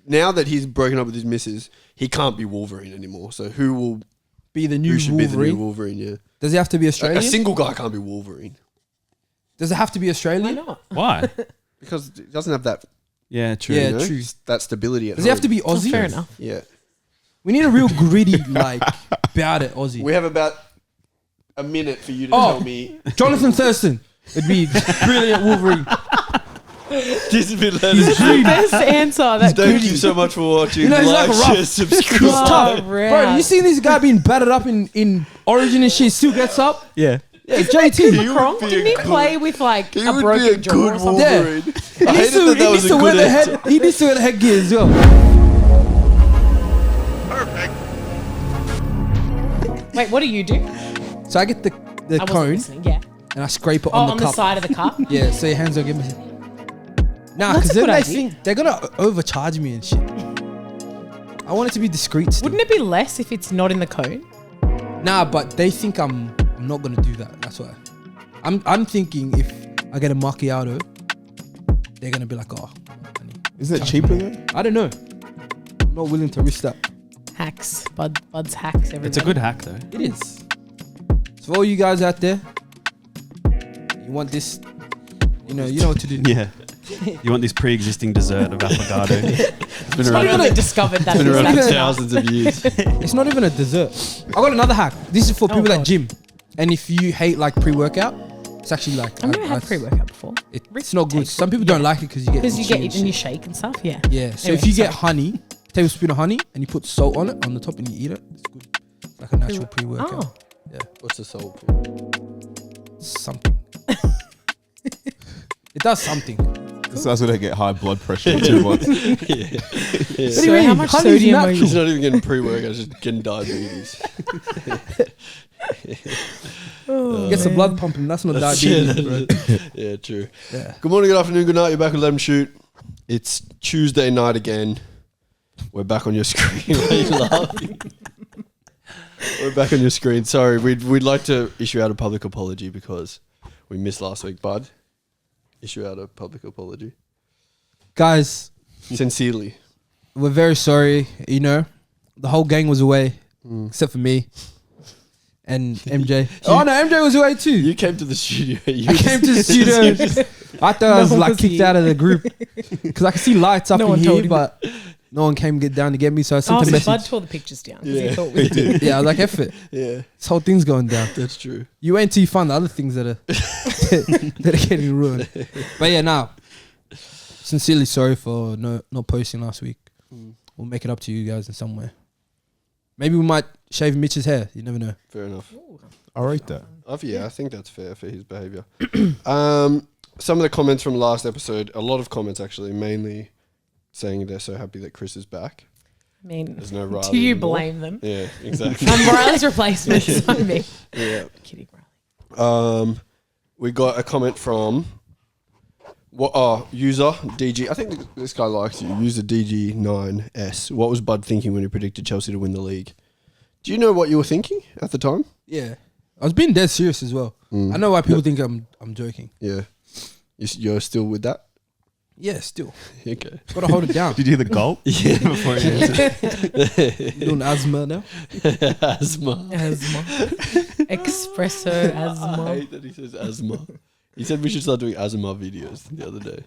now that he's broken up with his missus, he can't be Wolverine anymore. So who will be the new who should Wolverine? be the new Wolverine? Yeah. Does he have to be Australian? A single guy can't be Wolverine. Does it have to be Australian? Why not? Why? Because it doesn't have that. Yeah, true. Yeah, you know, true. that stability. At Does home. he have to be Aussie? Oh, fair enough. Yeah. We need a real gritty, like, bout it Aussie. We have about a minute for you to tell me. Jonathan Thurston. It'd be brilliant Wolverine. Just be That's the best answer. That Thank you so much for watching. You know, he's like, like a rough. share, subscribe. He's tough. rad. Bro, you seen this guy being battered up in Origin and shit, still gets up? Yeah. Yeah, JT. Macron, be a didn't he good- play with like He a would be a broken jaw or good something? Wolverine. I He hated needs to, that he was needs a to wear good the answer. head. He needs to wear the headgear as well. Wait, what do you do? So I get the I wasn't cone listening. Yeah. and I scrape it Oh, on on the the cup. side of the cup. Yeah, so your hands don't get me. Nah, That's because a then good they idea. think they're gonna overcharge me and shit. I want it to be discreet still. Wouldn't it be less if it's not in the cone? Nah, but they think I'm not gonna do that. That's why. I'm thinking if I get a macchiato, they're gonna be like, oh, honey. Isn't it cheaper though? I don't know. I'm not willing to risk that. Hacks. Bud's hacks. Everybody. It's a good hack though. It is. So for all you guys out there, you want this, you know what to do. Yeah. You want this pre-existing dessert of avocado? It's been I around, really discovered that. been around this for afternoon. thousands of years. It's not even a dessert. I got another hack. This is for people that God. gym. And if you hate like pre-workout, it's actually like I've never had pre-workout before. It's not good. Some people don't like it because you get Because you itchy get and it and you shit. shake and stuff. Yeah. Yeah. So Anyway, if you get sorry. honey, tablespoon of honey, and you put salt on it on the top and you eat it, it's good. It's like a natural pre-workout. Oh. What's the soul for? Something. It does something. So that's when they get high blood pressure in 2 months. What do you So mean? how much Honey's sodium are natural. you? It's not even getting pre-workout, it's just getting diabetes. Gets the blood pumping. That's not diabetes, bro. Yeah, true. Yeah. Good morning, good afternoon, good night. You're back with Let 'em Shoot. It's Tuesday night again. We're back on your screen. Why are you laughing? We're back on your screen. Sorry, we'd like to issue out a public apology because we missed last week, bud. Issue out a public apology. Guys, Sincerely. we're very sorry. You know, the whole gang was away except for me and MJ. Oh no, MJ was away too. You came to the studio. I came to the studio. I thought I was No one like was kicked here. out of the group because I could see lights up No in one here, told you. but no one came down to get me. So I sent Oh, a so Bud message. tore the pictures down. 'cause Yeah. he thought we did. Yeah, I was like, F it. Yeah, This whole thing's going down. that's true. You wait until you find the other things that are that are getting ruined. But yeah, now sincerely sorry for not posting last week. We'll make it up to you guys in some way. Maybe we might shave Mitch's hair. You never know. Fair enough. I rate that. Yeah, I think that's fair for his behaviour. Some of the comments from last episode, a lot of comments actually, mainly saying they're so happy that Chris is back. I mean, There's no Riley do you anymore. blame them? Yeah, exactly. I'm Riley's replacement. It's not me. Yeah. Kidding, Riley. We got a comment from user DG. I think this guy likes you. User DG9S. What was Bud thinking when he predicted Chelsea to win the league? Do you know what you were thinking at the time? Yeah, I was being dead serious as well. I know why people think I'm joking. Yeah. You're still with that? Yeah, still Okay. gotta hold it down. Did you hear the gulp? Yeah. Before you answered. Doing asthma now. Asthma. Asthma. Espresso I asthma. hate that he says asthma. He said we should start doing asthma videos the other day.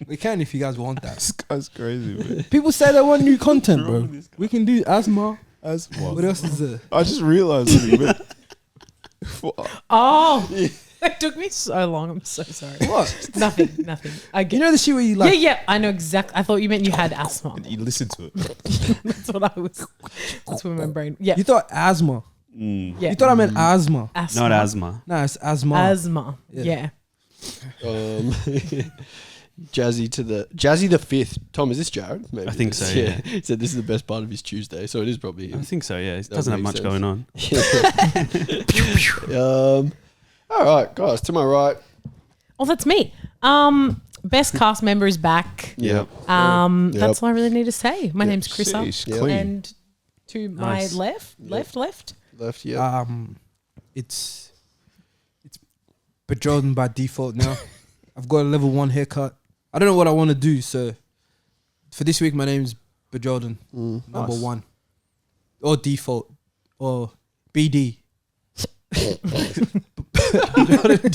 We can if you guys want that. This guy's crazy, man. People say they want new content, bro. We can do asthma. As What else is there? I just realized something, but Oh, that took me so long. I'm so sorry. What? Nothing. I You get. know the shit where you like. Yeah. I know exactly. I thought you meant you had asthma. you listen to it. That's what I was. That's where my brain. Yeah. You thought asthma. Yeah. You thought I meant asthma. asthma. Not asthma. No, it's asthma. Asthma. Yeah. Yeah. Jazzy the Fifth. Tom, is this Jared? Maybe. I think so, yeah. He said this is the best part of his Tuesday, so it is probably him. I think so, yeah. It That doesn't have makes much sense. going on. All right, guys, to my right. Oh, that's me. Best cast member is back. Yep. That's all I really need to say. My name's Chris, Sheesh, Yeah. clean. and to Nice. my left. Left, yeah. It's Jordan by default now. I've got a level 1 haircut. I don't know what I want to do, so For this week, my name's Bajordan, number 1. Or default. Or BD. Bajordan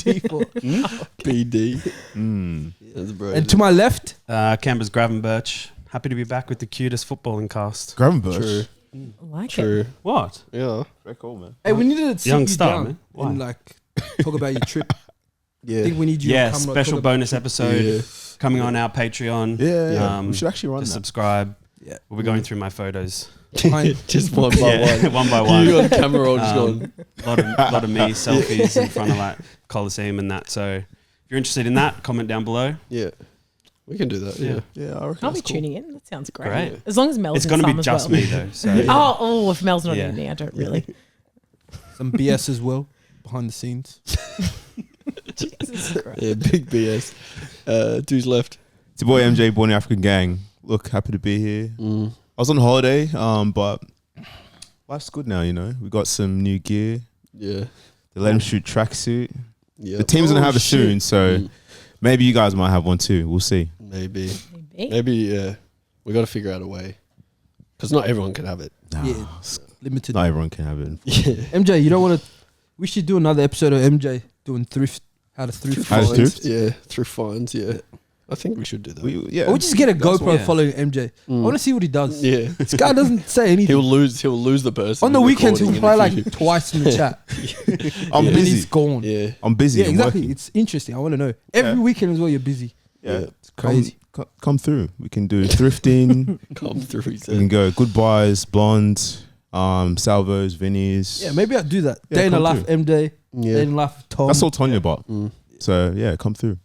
default. BD. Mm. That's bro. And to my left, Canberra's Gravenberch. Happy to be back with the cutest footballing cast. Gravenbush. True. I like it. True. What? Yeah. Very cool, man. hey, we needed to sit Young you star, down man. Why? and like talk about your trip. I Yeah. think we need you Yeah, on camera. special talk about- bonus episode Yeah. coming on our Patreon. Yeah. Um, we should actually run Just that. subscribe. Yeah. We'll be going through my photos. Just one by Yeah, one. one by one. You on camera roll just Um, going. lot of me selfies in front of like Coliseum and that. So if you're interested in that, comment down below. Yeah. We can do that. Yeah. Yeah, I reckon I'll be that's cool. tuning in. That sounds great. Great. As long as Mel's It's in going to some be as just well. me though. So Oh, if Mel's not Yeah. in me, I don't really. Some BS as well behind the scenes. Jesus Christ. Yeah. Big BS. Dude's left. It's your boy MJ, Born African Gang. Look, happy to be here. I was on holiday, but life's good now, you know. We got some new gear. Yeah. The Let 'em Shoot tracksuit. Yeah. The team's gonna have it shit. soon, so maybe you guys might have one too. We'll see. Maybe. Maybe. Maybe. Yeah. We got to figure out a way. Because not everyone can have it. Yeah, it's limited. Not everyone can have it. Yeah. MJ, you don't want to. We should do another episode of MJ doing thrift. How to thrift. How to Fines. thrift? Yeah. Through fines. Yeah. I think we should do that. Yeah. Or we just get a That's GoPro what- following MJ. I want to see what he does. Yeah. This guy doesn't say anything. He'll lose the person. On the in weekends, he'll recording reply in the like twice in the chat. I'm And then busy. he's gone. future. Yeah. I'm busy. Yeah, I'm exactly. working. It's interesting. I want to know. Every weekend as well, you're busy. Yeah. It's crazy. Come through. We can do thrifting. Come through. He We said. can go goodbyes, blonde, salvos, Vinnies. Yeah, maybe I'll do that. Yeah, Day in the come life, through. MJ. Day Yeah. in the life, Tom. That's all Tonya bought. So yeah, come through.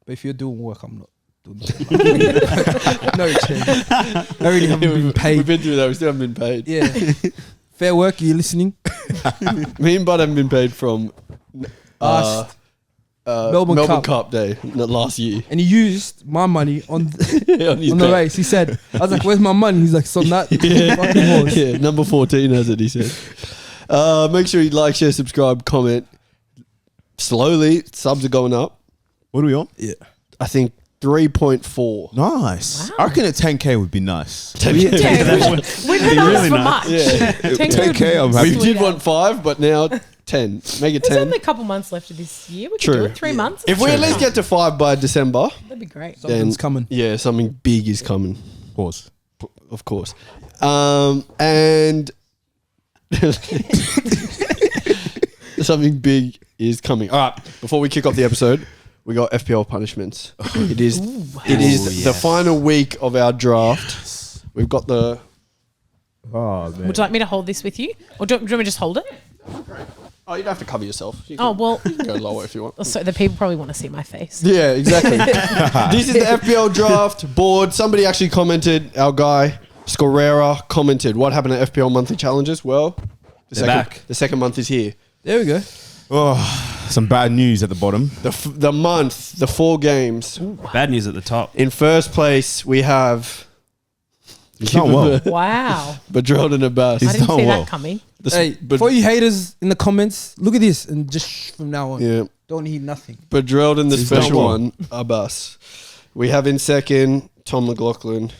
But if you're doing work, I'm not doing that. No chance. I really haven't been We've paid. been through that. We still haven't been paid. Yeah. Fair work. Are you listening? Me and Bud haven't been paid from Last. Melbourne Cup. Cup Day last year. And he used my money on On his on the bet. race. He said, I was like, where's my money? He's like, it's on that fucking horse. Yeah, number 14 has it, he said. Make sure you like, share, subscribe, comment. Slowly, subs are going up. What are we on? Yeah. I think 3.4. Nice. Wow. I reckon a 10K would be nice. Yeah, we've been really asked for nice. much. Yeah. 10K, I'm happy. We did want 5, but now 10. Make it There's 10. only a couple months left of this year. We could True. do it. 3 months. If we at least get to 5 by December, That'd be great. Something's coming. yeah, something big is coming. Pause. Of course. And something big is coming. All right, before we kick off the episode, we got FPL punishments. It is the final week of our draft. We've got the Oh man. Would you like me to hold this with you? Or do you want me to just hold it? Oh, you don't have to cover yourself. You Oh, can well, go lower if you want. so the people probably want to see my face. Yeah, exactly. This is the FPL draft board. Somebody actually commented, our guy, Scorera, commented, what happened at FPL monthly challenges? Well, They're back. The second month is here. There we go. Oh, some bad news at the bottom. The month, the 4 games. Bad news at the top. In first place, we have He's not well. Wow. Badrell and Abbas. I He's didn't done see well. that coming. Hey, but for you haters in the comments, look at this and just from now on, yeah, don't hear nothing. Badrell and the He's special done well. one, Abbas. We have in second Tom McLaughlin.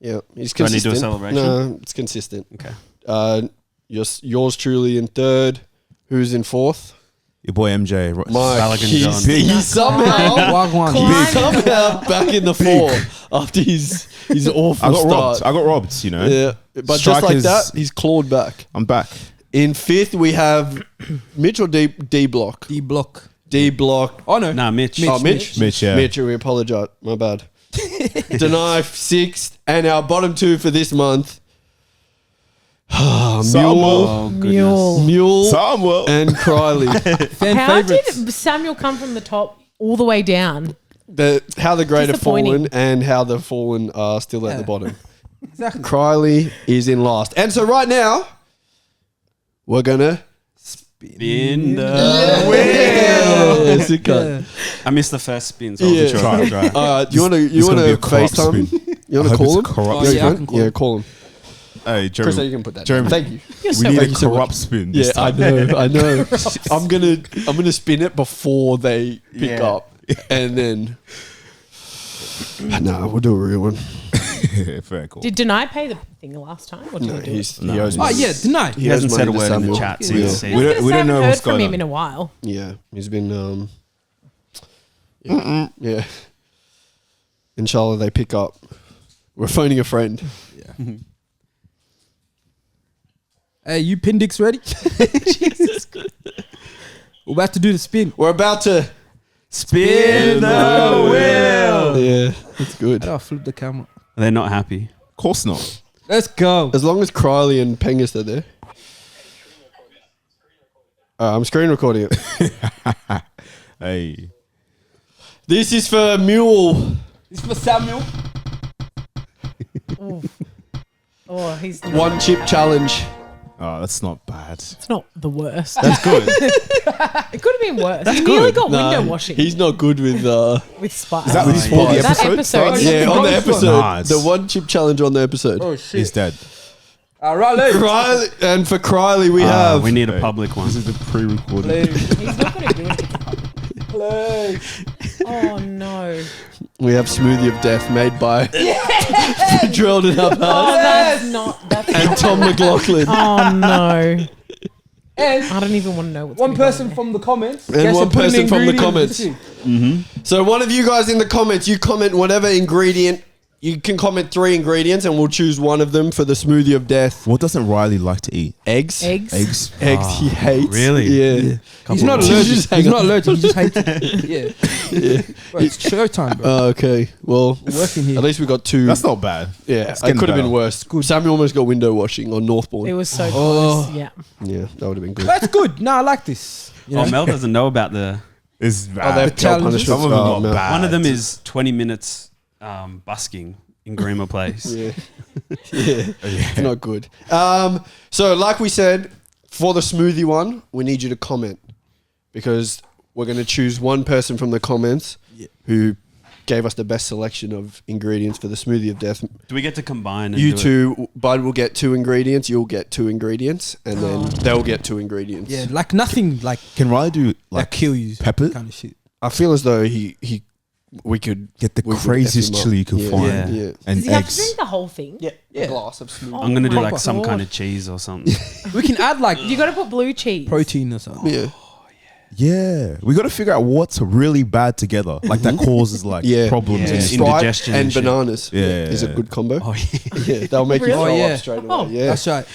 Yeah, he's Do I need to do a consistent. celebration? No, it's consistent. Okay. Yours truly in third. Who's in fourth? Your boy MJ. Mike. Balogun He's, John. he's somehow Wagwan. Climb. somehow back in the 4 after his awful I got start. robbed. I got robbed, you know. Yeah, but just like Strikers- that, he's clawed back. I'm back. In fifth, we have Mitch or D Block. D block. D Block. Oh no. Nah, Mitch. Oh, Mitch. Mitch, yeah. Mitch, we apologise. My bad. Deny sixth, and our bottom 2 for this month. Mule, Samuel. Oh, Mule. goodness. Mule, Samuel. and Cryley. Fan How favorites. did Samuel come from the top all the way down? How the great have Disappointing. fallen, and how the fallen are still at Yeah. the bottom. Exactly. Cryley is in last, and so right now we're gonna. Spin the Yes, it got- Yeah. I missed the first spin, so I Yeah. wasn't sure. I'll try. You want to It's gonna be a corrupt FaceTime? spin. You want I to hope call him? it's a corrupt Oh, yeah, I Yeah, can call him. call him. Hey, Chris, Jeremy. you can put that. Jeremy. Down. Thank you. You're We so need thank a you so corrupt much. spin. Yeah, this I time. know. I know. I'm gonna spin it before they pick Yeah. up, and then. No, we'll do a real one. Very cool. Did Denai pay the thing last time? Or did No, he do it? he owes Oh money. yeah, deny. He hasn't owes said a money to word in the Samuel. chat Yeah. since. I was We gonna don't- say we I don't know haven't what's heard from going him on. in a while. Yeah, he's been yeah. Inshallah, they pick up. We're phoning a friend. Hey, you Pindix ready? Jesus Christ. We're about to do the spin. We're about to Spin the wheel. Yeah, that's good. How do I flip the camera? They're not happy. Of course not. Let's go. As long as Crowley and Pengus are there. I'm screen recording it. Hey. This is for Mule. This is for Samuel. Oh, he's not. One chip challenge. Oh, that's not bad. It's not the worst. That's good. It could have been worse. He nearly got window washing He's not good with. with spice. Is that With before the spice. That episode? episode, starts? yeah. Yeah, on the Nice one. episode. Nice. The one chip challenge on the episode. Oh shit. He's dead. Riley. Riley, and for Crowley, we have. We need a public one. This is the pre-recorded. He's not going to do it. Oh no. We have Smoothie of Death made by Drilled in Up Oh, that's not. That's and not. Tom McLaughlin. Oh no. And I don't even want to know what's one gonna go person on there. from the comments. And Guess one they put an person from the ingredient. comments. So one of you guys in the comments, you comment whatever ingredient. You can comment 3 ingredients and we'll choose one of them for the Smoothie of Death. What doesn't Riley like to eat? Eggs. Eggs. Eggs. Eggs he hates. really? Yeah. He's not Just allergic. hang He's on. not allergic. He just hates it. Yeah. Bro, it's showtime, bro. Okay. Well, We're working here. at least we got 2. That's not bad. Yeah, It's it getting could have been better. worse. Samuel almost got window washing on Northbourne. It was so Oh. close. Yeah. Yeah, that would have been good. That's good. No, I like this. You know? Oh, Mel doesn't know about the. It's Oh, bad. they have challenges. punishments. Some of them Oh, got no. bad. One of them is 20 minutes busking in Grima Place. Yeah. Yeah. It's not good. So, like we said, for the smoothie one, we need you to comment because we're going to choose one person from the comments who gave us the best selection of ingredients for the smoothie of death. Do we get to combine? And You do it? two, Bud will get 2 ingredients, you'll get 2 ingredients, and then they'll get 2 ingredients. Yeah, like nothing like Can Riley do that like kill you pepper? kind of shit. I feel as though we could Get the we could craziest F him up. chili you can Yeah. find Yeah. Yeah. and Does he have to eggs. drink the whole thing? Yeah, Yeah. a glass of smoothie. Oh I'm gonna do my like some God. kind of cheese or something. We can add like You got to put blue cheese. protein or something. Yeah. Yeah, we got to figure out what's really bad together, like that causes like Yeah. problems. Yeah. in- Sprite Indigestion and and shit. bananas Yeah. is a good combo. Oh yeah. Yeah, they'll make you Really? throw Oh, yeah. up straight away. Oh, Yeah, That's right.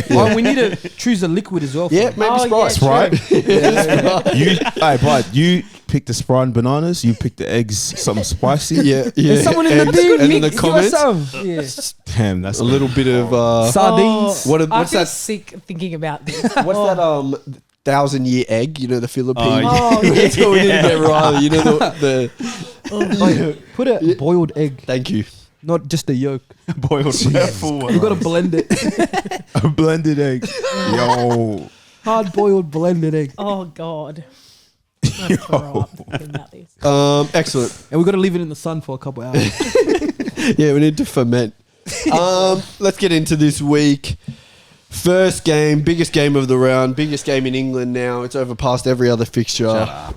Well, we need to choose a liquid as well. for yeah, it. maybe Oh, Sprite. yeah, Sprite. You, hey, bud, you pick the Sprite and bananas. You pick the eggs, something spicy. Yeah, yeah. There's someone in the And- big and in the mix. Give us comments, some. Yeah. Damn, that's a little bit of Sardines. what? I What's feel that? sick thinking about this. What's that? 1,000-year egg. You know the Philippines. Oh, yeah. That's what we need to get right. You know the Put a boiled egg, Thank you. not just the yolk. boiled full one. You got to blend it. A blended egg. Yo, Hard boiled blended egg. Oh God. I have to throw up thinking about this. Excellent. And we got to leave it in the sun for a couple hours. Yeah, we need to ferment. Let's get into this week. First game, biggest game of the round, biggest game in England now. It's overpassed every other fixture.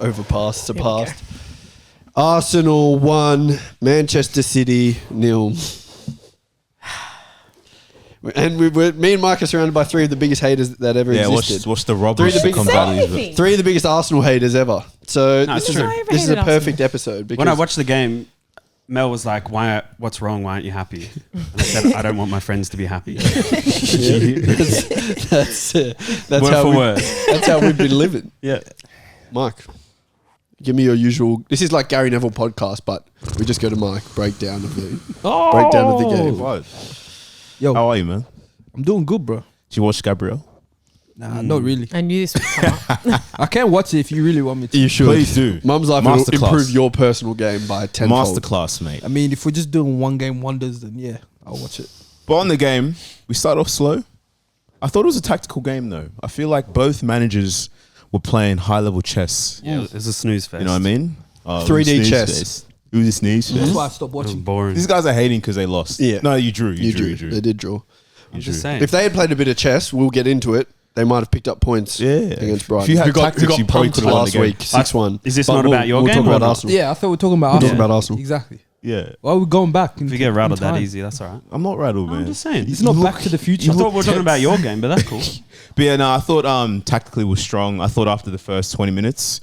Overpassed, surpassed. Arsenal 1, Manchester City 0. And me and Mike are surrounded by 3 of the biggest haters that ever yeah. existed. What's the rubbish Three of the that comes big- out of these? Anything. 3 of the biggest Arsenal haters ever. So No, this it's is true. I ever this is a hated perfect episode. Because When I watched the game, Mel was like, "What's wrong? Why aren't you happy?" And I said, "I don't want my friends to be happy." that's Word how for we, word. that's how we've been living. Yeah. Mike, give me your usual. This is like Gary Neville podcast, but we just go to Mike breakdown of the breakdown of the game. What? Yo, How are you, man? I'm doing good, bro. Did you watch Gabriel? Nah, not really. I knew this would come up. I can watch it if you really want me to. You should. Please do. Mum's life will Masterclass. improve your personal game by 10-fold. Masterclass, mate. I mean, if we're just doing one game wonders, then yeah, I'll watch it. But on the game, we started off slow. I thought it was a tactical game, though. I feel like both managers were playing high-level chess. Yeah, it was a snooze fest. You know what I mean? 3D snooze chess. fest. It was a sneeze That's fest. why I stopped It was watching. boring. These guys are hating because they lost. Yeah. No, you drew. You You drew. drew. They did draw. I'm just saying. If they had played a bit of chess, we'll get into it. They might have picked up points Yeah. against Brighton. If you had who got tactics, you probably pumped could've won the last game. week, 6-1. Is this But not about your we'll game talk or about not? Arsenal. Yeah, I thought we were talking about We'll Arsenal. talk about Arsenal. Exactly. Yeah. Why are we going back? If you get rattled that easy, that's all right. I'm not rattled, man. I'm just saying. It's not Back to the Future. I thought we were talking about your game, but that's cool. But yeah, no, I thought tactically was strong. I thought after the first 20 minutes,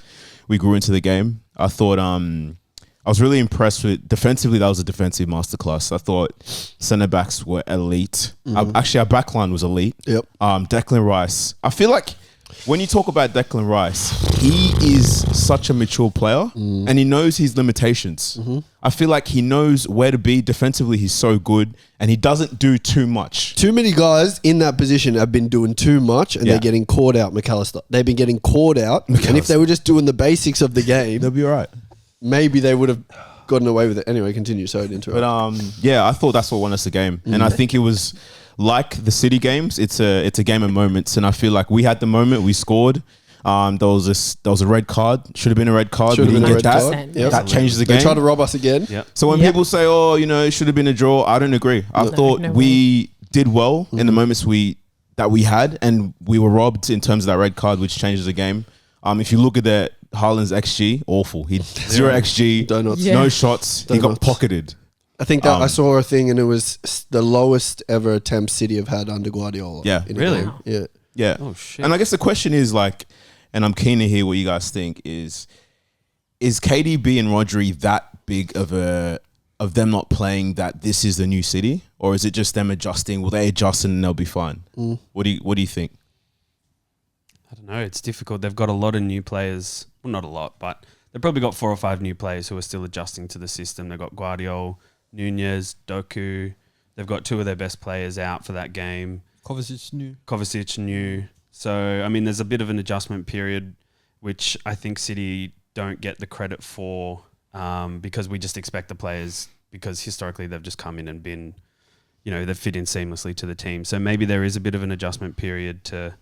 we grew into the game. I thought I was really impressed with defensively. That was a defensive masterclass. I thought centre backs were elite. Actually, our back line was elite. Yep. Declan Rice. I feel like when you talk about Declan Rice, he is such a mature player and he knows his limitations. I feel like he knows where to be defensively. He's so good and he doesn't do too much. Too many guys in that position have been doing too much and they're getting caught out, McAllister. They've been getting caught out. And if they were just doing the basics of the game, They'll be all right. maybe they would have gotten away with it. Anyway, continue. Sorry to interrupt. But yeah, I thought that's what won us the game. And I think it was like the City games. It's a game of moments. And I feel like we had the moment, we scored. There was a red card. Should have been a red card. Should We have didn't been a get red that. card. Yep. That changes the They game. try to rob us again. Yep. So when people say, "Oh, it should have been a draw," I don't agree. I thought no we did well in the moments that we had, and we were robbed in terms of that red card, which changes the game. If you look at that, Haaland's XG, awful. He 0 XG, Donuts. Yeah. no shots. He got Donuts. pocketed. I think that I saw a thing and it was the lowest ever attempt City have had under Guardiola. Yeah. in a Really? game. Yeah. Yeah. Oh, shit. And I guess the question is like, and I'm keen to hear what you guys think is KDB and Rodri that big of them not playing that this is the new City, or is it just them adjusting? Will they adjust and they'll be fine? What do you think? I don't know. It's difficult. They've got a lot of new players. Well, not a lot, but they've probably got 4 or 5 new players who are still adjusting to the system. They've got Guardiola, Nunez, Doku. They've got 2 of their best players out for that game. Kovacic new. So, I mean, there's a bit of an adjustment period, which I think City don't get the credit for because we just expect the players, because historically they've just come in and been, they've fit in seamlessly to the team. So maybe there is a bit of an adjustment period to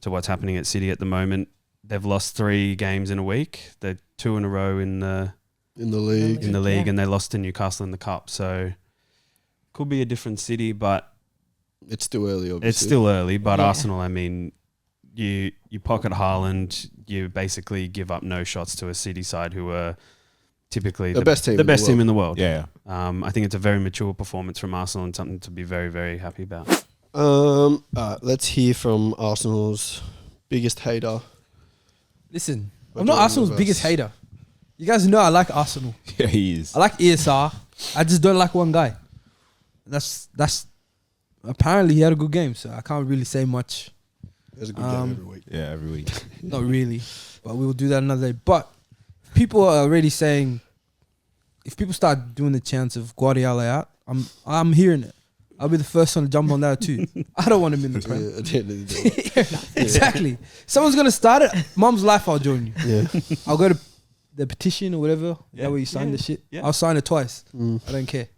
what's happening at City at the moment. They've lost 3 games in a week. They're 2 in a row in the league. Yeah. and they lost to Newcastle in the Cup. So could be a different City, but It's still early, obviously. it's still early. But Yeah. Arsenal, I mean, you pocket Haaland, you basically give up no shots to a City side who are typically The best team the in the best team world. in the world. Yeah. I think it's a very mature performance from Arsenal and something to be very, very happy about. Let's hear from Arsenal's biggest hater. Listen, We're I'm not doing Arsenal's reverse. biggest hater. You guys know I like Arsenal. Yeah, he is. I like ESR. I just don't like one guy. That's apparently he had a good game, so I can't really say much. There's a good game every week. Yeah, every week. Not really, but we will do that another day. But people are already saying, if people start doing the chance of Guardiola out, I'm hearing it. I'll be the first one to jump on that too. I don't want him in the Prem. Yeah, at the end of the day. Exactly. Someone's gonna start it. Mum's life. I'll join you. Yeah. I'll go to the petition or whatever. Yeah. That way you sign Yeah. the shit. Yeah. I'll sign it twice. Mm. I don't care.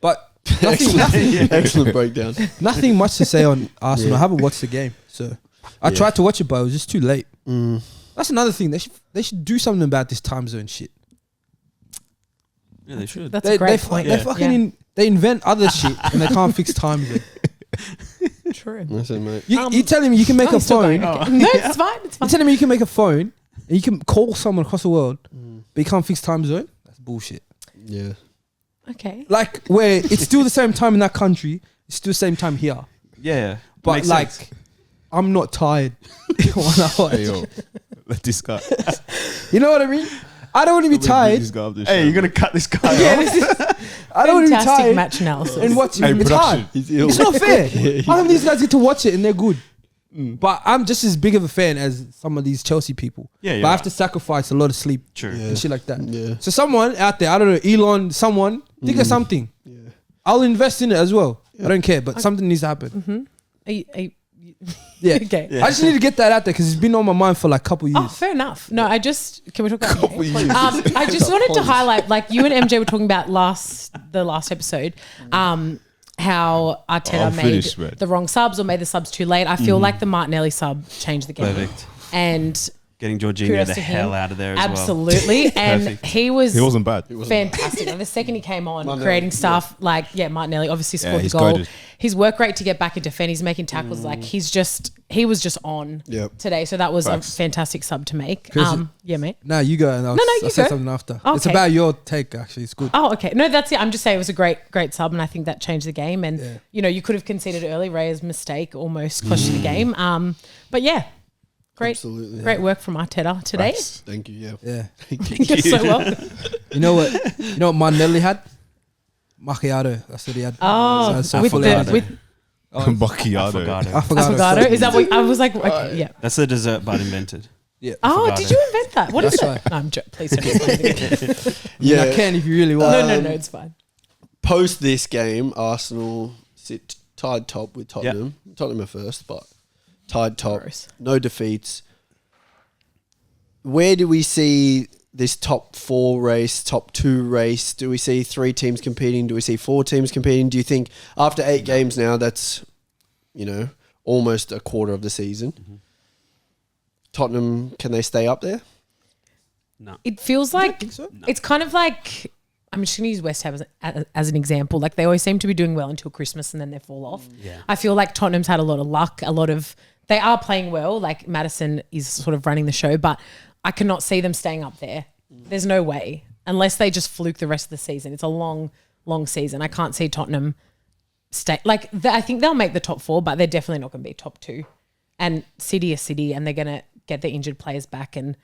But nothing, Excellent breakdown. nothing much to say on Arsenal. Yeah. I haven't watched the game, so I tried to watch it, but it was just too late. Mm. That's another thing. They should do something about this time zone shit. Yeah, they should. That's a great point. They fucking they invent other shit and they can't fix time zone. True. Listen, mate. You telling me you can make a phone? No, it's fine. It's You fine. telling me you can make a phone and you can call someone across the world, but you can't fix time zone? That's bullshit. Yeah. Okay. Like where it's still the same time in that country, it's still the same time here. Yeah. But Makes like, sense. I'm not tired. when I watch. Hey, yo, let this guy. You know what I mean? I don't want to be tired. This guy up the Hey, show. you're going to cut this guy Yeah, off? this is, I don't want to be Fantastic tired match analysis. and watch Hey, it. It's production. hard. He's ill. It's not fair. All of these guys get to watch it and they're good. But I'm just as big of a fan as some of these Chelsea people. Yeah, but you're I have right. to sacrifice a lot of sleep True. Yeah. and shit like that. Yeah. So someone out there, I don't know, Elon, someone, think of something. Yeah. I'll invest in it as well. I don't care, but something needs to happen. Are you- Yeah. okay. I just need to get that out there because it's been on my mind for like a couple years. Oh, fair enough. No, can we talk about Couple years. I just wanted to highlight, like you and MJ were talking about the last episode, how Arteta I'm made finished, man. the wrong subs or made the subs too late. I feel like the Martinelli sub changed the game. Perfect. And Getting Jorginho Kudos the to hell him. out of there as well. Absolutely. And Perfect. he was He wasn't bad. fantastic. And the second he came on, Martinelli, creating stuff Martinelli obviously scored the he's goal. goated. His work rate to get back and defend, he's making tackles. Like he was just on Yep. today. So that was Facts. a fantastic sub to make. Chris, Yeah, mate. No, you go. And I'll, No, I'll you say go. something after. It's Okay. about your take, actually. It's good. Oh, okay. No, that's it. I'm just saying it was a great sub, and I think that changed the game. And Yeah. you could have conceded early. Ray's mistake almost cost you the game. But yeah, Absolutely. great work from Arteta today. Facts. Thank you. Yeah. Yeah. You're so welcome. You know what Martinelli had? Macchiato. That's what he had. Oh, So with fully the with Macchiato. Affogato. avocado. Is that what I was like? Okay, yeah. That's the dessert Bud invented. Yeah. Oh, Affogato. did you invent that? What is That's it? right. No, I'm joking. Please don't explain it again. Yeah. I can if you really want. No, it's fine. Post this game, Arsenal sit tied top with Tottenham. Tottenham are first, but tied top. Gross. No defeats. Where do we see this top 4 race, top 2 race? Do we see 3 teams competing? Do we see 4 teams competing? Do you think after 8 games now, that's, almost a quarter of the season? Tottenham, can they stay up there? No. It feels like think so? it's kind of like I'm just going to use West Ham as an example. Like they always seem to be doing well until Christmas and then they fall off. Yeah. I feel like Tottenham's had a lot of luck, they are playing well. Like Maddison is sort of running the show, but I cannot see them staying up there. There's no way unless they just fluke the rest of the season. It's a long season. I can't see Tottenham stay. I think they'll make the top 4, but they're definitely not going to be top 2. And City is City, and they're going to get the injured players back, and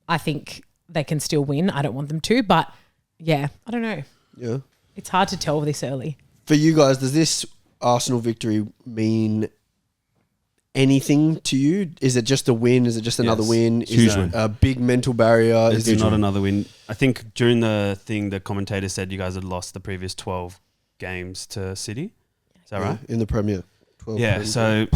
I think they can still win. I don't want them to, but yeah, I don't know. Yeah. It's hard to tell this early. For you guys, does this Arsenal victory mean anything to you? Is it just a win? Is it just another Yes. win? Huge Is it win. a big mental barrier? It's Is it not another win. I think during the thing, the commentator said you guys had lost the previous 12 games to City. Is that right? in the Premier? 12 Yeah. Premier. So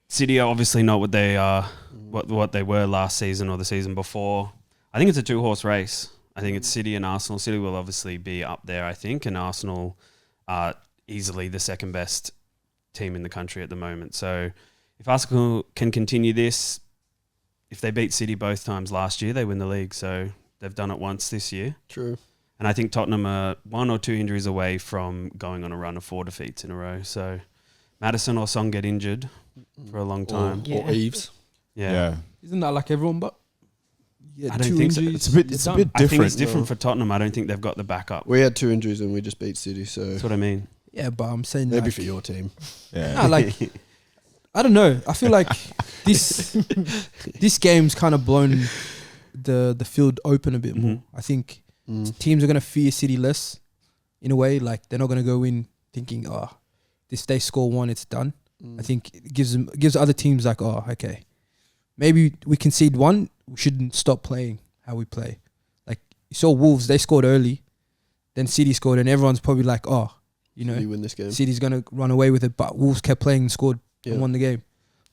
City are obviously not what they are, what they were last season or the season before. I think it's a 2-horse race. I think it's City and Arsenal. City will obviously be up there, I think, and Arsenal are easily the second best team in the country at the moment. So if Arsenal can continue this, if they beat City both times last year, they win the league. So they've done it once this year. True. And I think Tottenham are 1 or 2 injuries away from going on a run of 4 defeats in a row. So Maddison or Song get injured for a long time. Or Eves. Yeah. Isn't that like everyone? But yeah, I don't 2 think so. injuries. It's a bit you're done. different. I think it's different for Tottenham. I don't think they've got the backup. We had 2 injuries and we just beat City, so That's what I mean. Yeah, but I'm saying maybe like, for your team. Yeah. Nah, like I don't know. I feel like this game's kind of blown the field open a bit more. Mhm. I think teams are gonna fear City less in a way. Like they're not gonna go in thinking, if they score 1, it's done. I think it gives other teams like, okay, maybe we concede 1, we shouldn't stop playing how we play. Like you saw Wolves, they scored early, then City scored, and everyone's probably like, You win this game. City's gonna run away with it, but Wolves kept playing and scored Yeah. and won the game.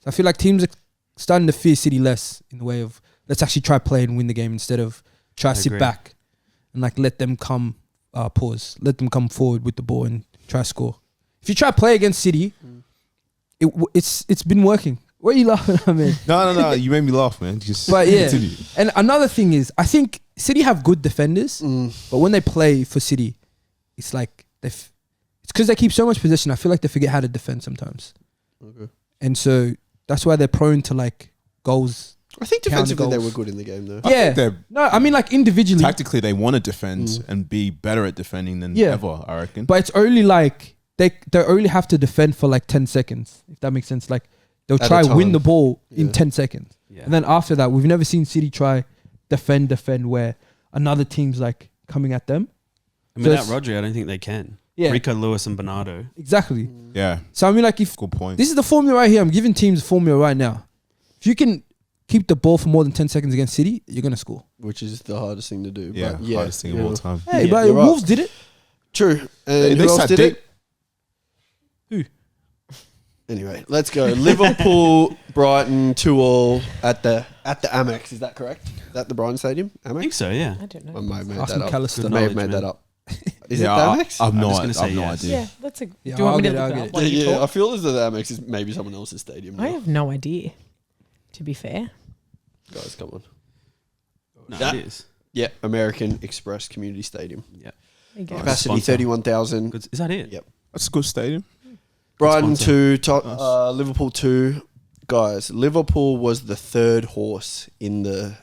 So I feel like teams are starting to fear City less in the way of let's actually try play and win the game instead of try to sit agree. back and like let them come let them come forward with the ball and try to score. If you try play against City, it's been working. What are you laughing at, man? No. You made me laugh, man. Just But yeah. continue. And another thing is, I think City have good defenders, but when they play for City, it's like it's because they keep so much possession. I feel like they forget how to defend sometimes. Okay. And so that's why they're prone to like goals. I think defensively Counter they goals. were good in the game though. Yeah. They're No, I mean like individually. tactically they want to defend and be better at defending than Yeah. ever, I reckon. But it's only like they only have to defend for like 10 seconds, if that makes sense. Like they'll At a try win time. the ball in Yeah. 10 seconds. Yeah. And then after that, we've never seen City try defend where another team's like coming at them. And So without it's- Rodri, I don't think they can. Yeah. Rico, Lewis, and Bernardo. Exactly. Yeah, So I mean like if good point. this is the formula right here, I'm giving teams a formula right now. If you can keep the ball for more than 10 seconds against City, you're going to score. Which is the hardest thing to do. Yeah, But yeah, hardest thing of all time. Hey, Yeah, but you're right. Wolves did it. True. They And who else sat did deep. it? Who? Anyway, let's go. Liverpool, Brighton, 2-2 at the Amex. Is that correct? Is that the Brighton Stadium? I think Amex? so, yeah. I don't I know. may have made Ask that up. McAllister. Good May have knowledge, made man. that up. Is Yeah, it the Amex? I've I'm no, just gonna I say have no yes. idea. Yeah, that's a. Yeah, do you want me I'll to get look it, it I'll up? get while you Yeah, I talk? feel as though the Amex is maybe someone else's stadium. I now. have no idea. To be fair, Guys, come on. No, That- it is. Yeah, American Express Community Stadium. Yeah. There you go. Capacity Sponsor. 31,000. Good. Is that it? Yep. That's a good stadium. Brighton sponsor. 2, Liverpool 2. Guys, Liverpool was the third horse in the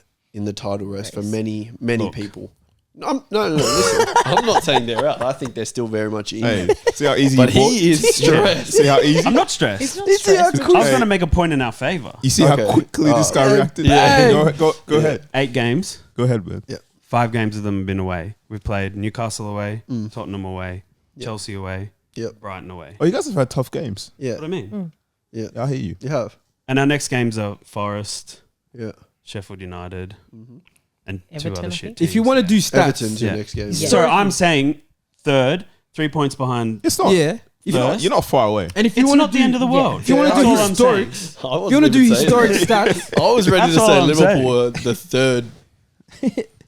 title race for many Look. people. No, listen. I'm not saying they're out. I think they're still very much in. Hey, see how easy But you bought? he is stressed. See how easy? I'm not stressed. He's not He's stressed. the I was going to make a point in our favour. You see Okay. how quickly this guy reacted? Yeah. Go ahead. 8 games. Go ahead, man. 5 games of them have been away. We've played Newcastle away, Mm. Tottenham away, Chelsea away, Yep. Brighton away. Oh, you guys have had tough games. Yeah. What I mean. Yeah. I hear you. You have. And our next games are Forest, Yeah. Sheffield United, Mm-hmm. and Everton, 2 other I shit think. teams. If you want to do stats, Everton's your Yeah. next game. Yeah. So I'm saying third, 3 points behind. It's not. yeah. You're not far away. And if you It's want not the end of the world. if you want to That's do all I'm saying. historic, if you want to do historic stats, I was ready That's to all say I'm Liverpool were the third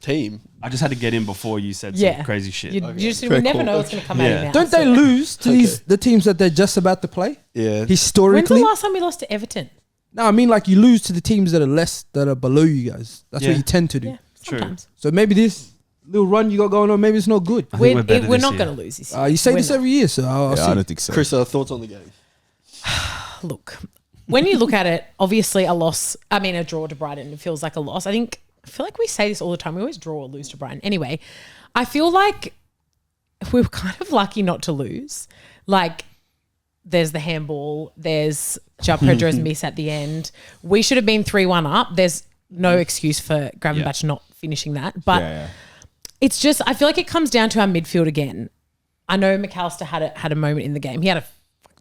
team. I just had to get in before you said Yeah. some crazy shit. You Okay. just Fair we never call. know what's going to come out Yeah. of your mouth. don't they so- lose to the teams that they're just about to play Yeah. When's historically? the last time we lost to Everton? No, I mean like you lose to the teams that are below you guys. That's Yeah. what you tend to do. Yeah, True. sometimes. So maybe this little run you got going on, maybe it's not good. I think we're better We're this not year. going to lose this year. You say We're this not. every year, so I'll Yeah, see. I don't think so. Chris, thoughts on the game? Look, when you look at it, obviously a draw to Brighton, it feels like a loss. I feel like we say this all the time. We always draw or lose to Brighton. Anyway, I feel like we're kind of lucky not to lose. Like, there's the handball. There's João Pedro's miss at the end. We should have been 3-1 up. There's no excuse for Gravenberch not finishing that. But Yeah. it's just, I feel like it comes down to our midfield again. I know McAllister had a moment in the game. He had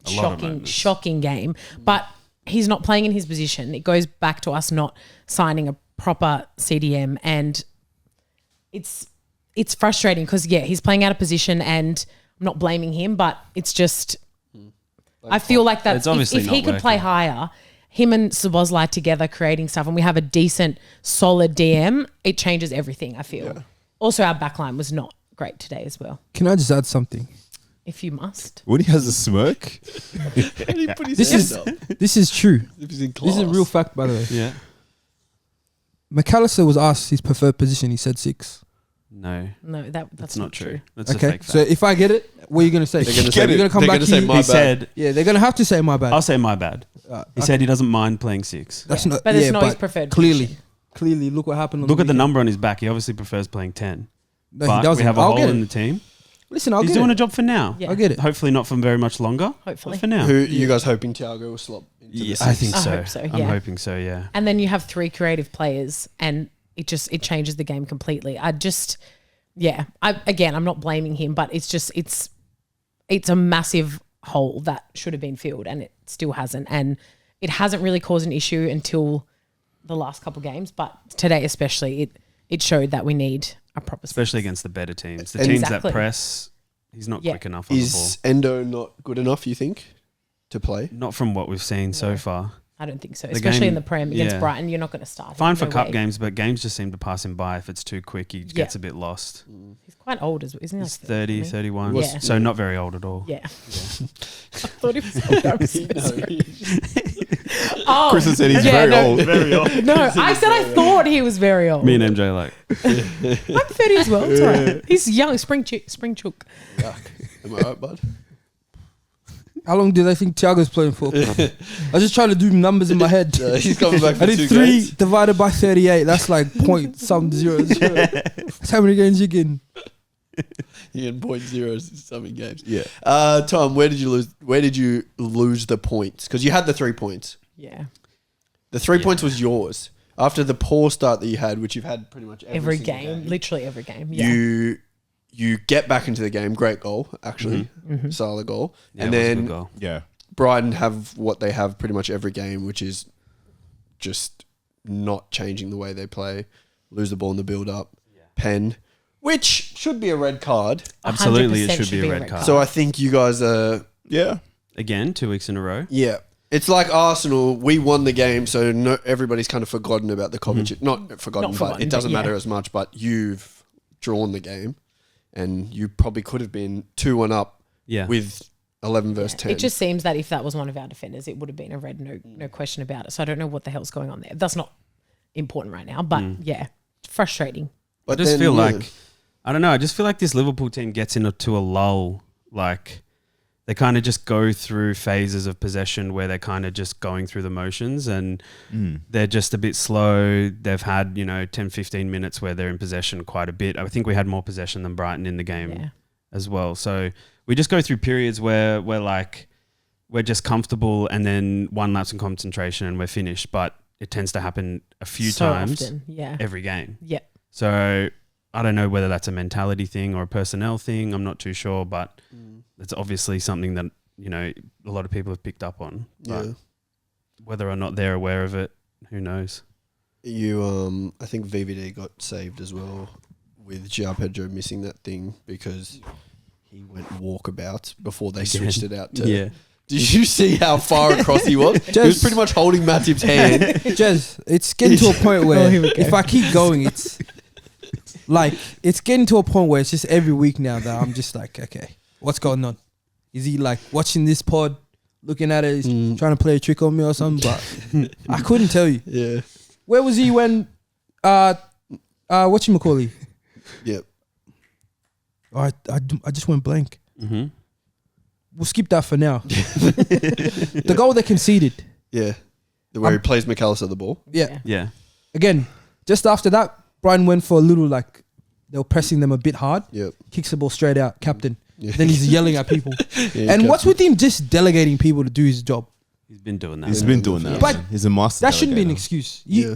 A lot of moments. shocking game, but he's not playing in his position. It goes back to us not signing a proper CDM, and it's frustrating because he's playing out of position, and I'm not blaming him, but it's just I feel like that It's obviously if he not could play working. higher, him and Szoboszlai together creating stuff, and we have a decent, solid DM, it changes everything. I feel. Also, our backline was not great today as well. Can I just add something? If you must. When he has a smirk, This is true. This is a real fact, by the way. Yeah. McAllister was asked his preferred position. He said 6. No, No, that's not true. That's a Okay, fake fact. so if I get it, what are you gonna say? They're gonna say- You're gonna come they're back gonna say here? my he bad. said, Yeah, they're gonna have to say my bad. I'll say my bad. He said he doesn't mind playing 6. That's not. But it's yeah, not his but preferred Clearly, position. look what happened. On Look the at the weekend. number on his back. He obviously prefers playing 10. No, But he doesn't. we have a I'll hole get in it. the team. Listen, I'll He's get doing it. a job for now. Yeah. I'll get it. Hopefully not for very much longer. Hopefully. But for now. Who you guys hoping Thiago will slot into the I six? think I so. hope so, I'm yeah. hoping so, yeah. And then you have 3 creative players, and it changes the game completely. I'm not blaming him, but it's a massive hole that should have been filled, and it still hasn't. And it hasn't really caused an issue until the last couple games, but today especially, it showed that we need a proper Especially against the better teams. The And- teams Exactly. that press, he's not Yeah. quick enough on the ball. Is Endo not good enough, you think, to play? Not from what we've seen so far. I don't think so, The especially game- in the Prem against yeah. Brighton. You're not going to start him. Fine for No cup way. games, but games just seem to pass him by. If it's too quick, he gets a bit lost. He's quite old, isn't he? He's Like 30, 30. 31. Yeah. So not very old at all. Yeah. I thought he was old. I'm so sorry. Oh, Chris said he's yeah, very no. old. Very old. No, I said I thought he was very old. Me and MJ like, I'm 30 as well. It's all right. He's young, spring chook. Yuck. Am I right, bud? How long do they think Thiago's playing for? I was just trying to do numbers in my head. He's coming back for I did 2 3 games. divided by 38. That's like point some 0. That's how many games you getting? He in 0.0 something games. Yeah. Tom, where did you lose? Where did you lose the points? Because you had the 3 points. Yeah. The 3 points was yours after the poor start that you had, which you've had pretty much Every single game, literally every game. Yeah. You get back into the game. Great goal, actually. Salah goal. yeah, and it was a then good goal. Yeah. Brighton have what they have pretty much every game, which is just not changing the way they play. Lose the ball in the build-up. Pen, which should be a red card. Absolutely, it 100% should be a red card. So I think you guys are... Yeah. Again, 2 weeks in a row. Yeah. It's like Arsenal. We won the game, so everybody's kind of forgotten about the Kovacic. Not forgotten, Not but forgotten, it doesn't but yeah. matter as much. But you've drawn the game, and you probably could have been 2-1 up Yeah. with 11 versus 10. It just seems that if that was one of our defenders, it would have been a red, no question about it. So I don't know what the hell's going on there. That's not important right now. But yeah, frustrating. I just feel like, I don't know, I just feel like this Liverpool team gets into a lull. Like, they kind of just go through phases of possession where they're kind of just going through the motions and they're just a bit slow. They've had, 10, 15 minutes where they're in possession quite a bit. I think we had more possession than Brighton in the game as well. So we just go through periods where we're just comfortable and then one lapse in concentration and we're finished. But it tends to happen a few times often, every game. Yeah. So I don't know whether that's a mentality thing or a personnel thing. I'm not too sure, but it's obviously something that, a lot of people have picked up on. But whether or not they're aware of it, who knows? I think VVD got saved as well with João Pedro missing that thing because he went walkabout before they switched it out to... Yeah. Did you see how far across he was? He was pretty much holding Matip's hand. Jez, it's getting to a point where if I keep going, it's getting to a point where it's just every week now that I'm just like, okay, what's going on? Is he like watching this pod, looking at it, he's trying to play a trick on me or something? But I couldn't tell you. Yeah. Where was he when whatchamacallit? Yep. I just went blank. Mm-hmm. We'll skip that for now. The goal they conceded. Yeah. Where he plays McAllister the ball. Yeah. Yeah. Again, just after that, Brighton went for a little they were pressing them a bit hard. Yep. Kicks the ball straight out, captain. Yeah. Then he's yelling at people. Yeah, And what's with him just delegating people to do his job? He's been doing that. He's been doing that. But man. He's a master. That shouldn't be an delegator. excuse. Yeah.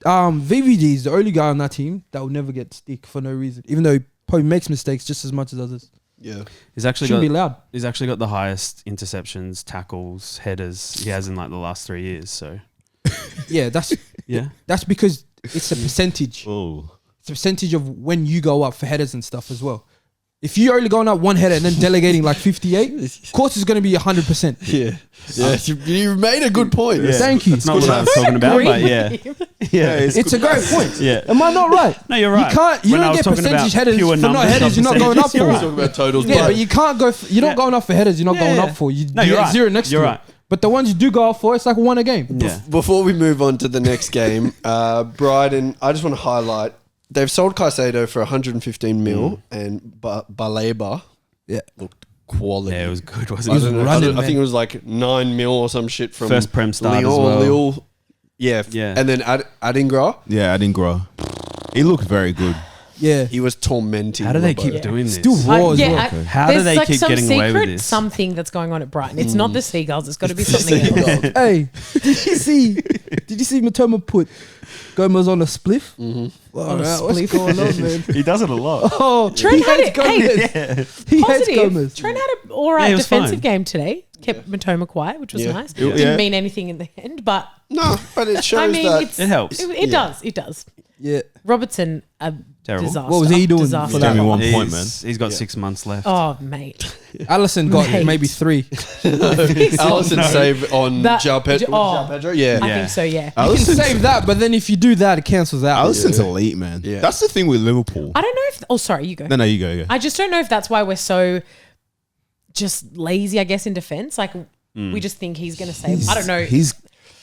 VVD is the only guy on that team that will never get stick for no reason, even though he probably makes mistakes just as much as others. Yeah. He's actually Shouldn't be allowed. He's actually got the highest interceptions, tackles, headers he has in the last 3 years. So Yeah, that's because it's a percentage. Oh. It's a percentage of when you go up for headers and stuff as well. If you're only going up one header and then delegating 58, of course it's going to be 100%. Yeah. Yeah. You made a good point. Yeah. Thank you. That's not what I was talking about, but yeah. It's a great point. Yeah. Am I not right? No, you're right. You When I don't was get talking percentage about headers pure for not numbers, headers. You're not going up you're for. right. Talking about totals. Yeah, but you can't go. You're not going up for headers. You're not going up for. You No, you're get right. zero next You're to right. it. But the ones you do go up for, it's like one a game. Yeah. Before we move on to the next game, Brighton, I just want to highlight, they've sold Caicedo for 115 mil and Baleba looked quality. Yeah, it was good, I, wasn't it? don't know, running, I think it was like 9 mil or some shit from First Prem start Lyon, as well. Lille. Yeah. Yeah. And then Adingra, Yeah, I didn't grow. He looked very good. Yeah. he was tormenting. How do they Robbo. keep doing this? Still raw as well. How do they keep some getting away with secret this? something that's going on at Brighton. It's not the Seagulls. It's got to be something else. Hey, did you see Matoma put Gomez on a spliff? On a What's spliff. going on, man? He does it a lot. Oh, Trent he had hates it. Hey, Gomez. He hates Positive. Gomez. Trent had an all right Yeah, he was defensive fine. game today. Kept Matoma quiet, which was Yeah. nice. Yeah. Didn't mean anything in the end, but No, but it shows I mean, that it's, It helps. It does. It does. Yeah. Robertson, a Terrible. disaster. What was he doing Disaster. for that? Only 1 point, man. He's got 6 months left. Oh, mate. Allison got Mate. maybe 3. Allison save on That- João Pedro. oh. João Pedro? Yeah. I Yeah. think so, yeah. You can Allison's, save that, but then if you do that, it cancels out. Allison's elite, man. Yeah. That's the thing with Liverpool. I don't know if... Oh, sorry, you go. No, you go. Yeah. I just don't know if that's why we're so just lazy, I guess, in defense. Like, we just think he's going to save... I don't know. He's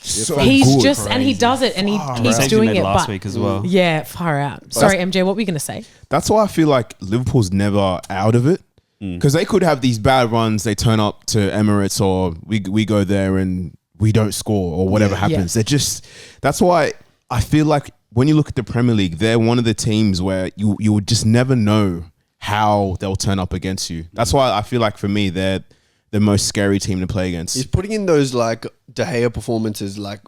so He's good. just... And he does it, and he keeps Saved doing him it, last but... week as well. Yeah, far out. Sorry, MJ, what were you going to say? That's why I feel like Liverpool's never out of it. Because they could have these bad runs. They turn up to Emirates or we go there and we don't score or whatever happens. They're just... That's why I feel like when you look at the Premier League, they're one of the teams where you would just never know how they'll turn up against you. That's why I feel like for me, they're the most scary team to play against. He's putting in those like De Gea performances like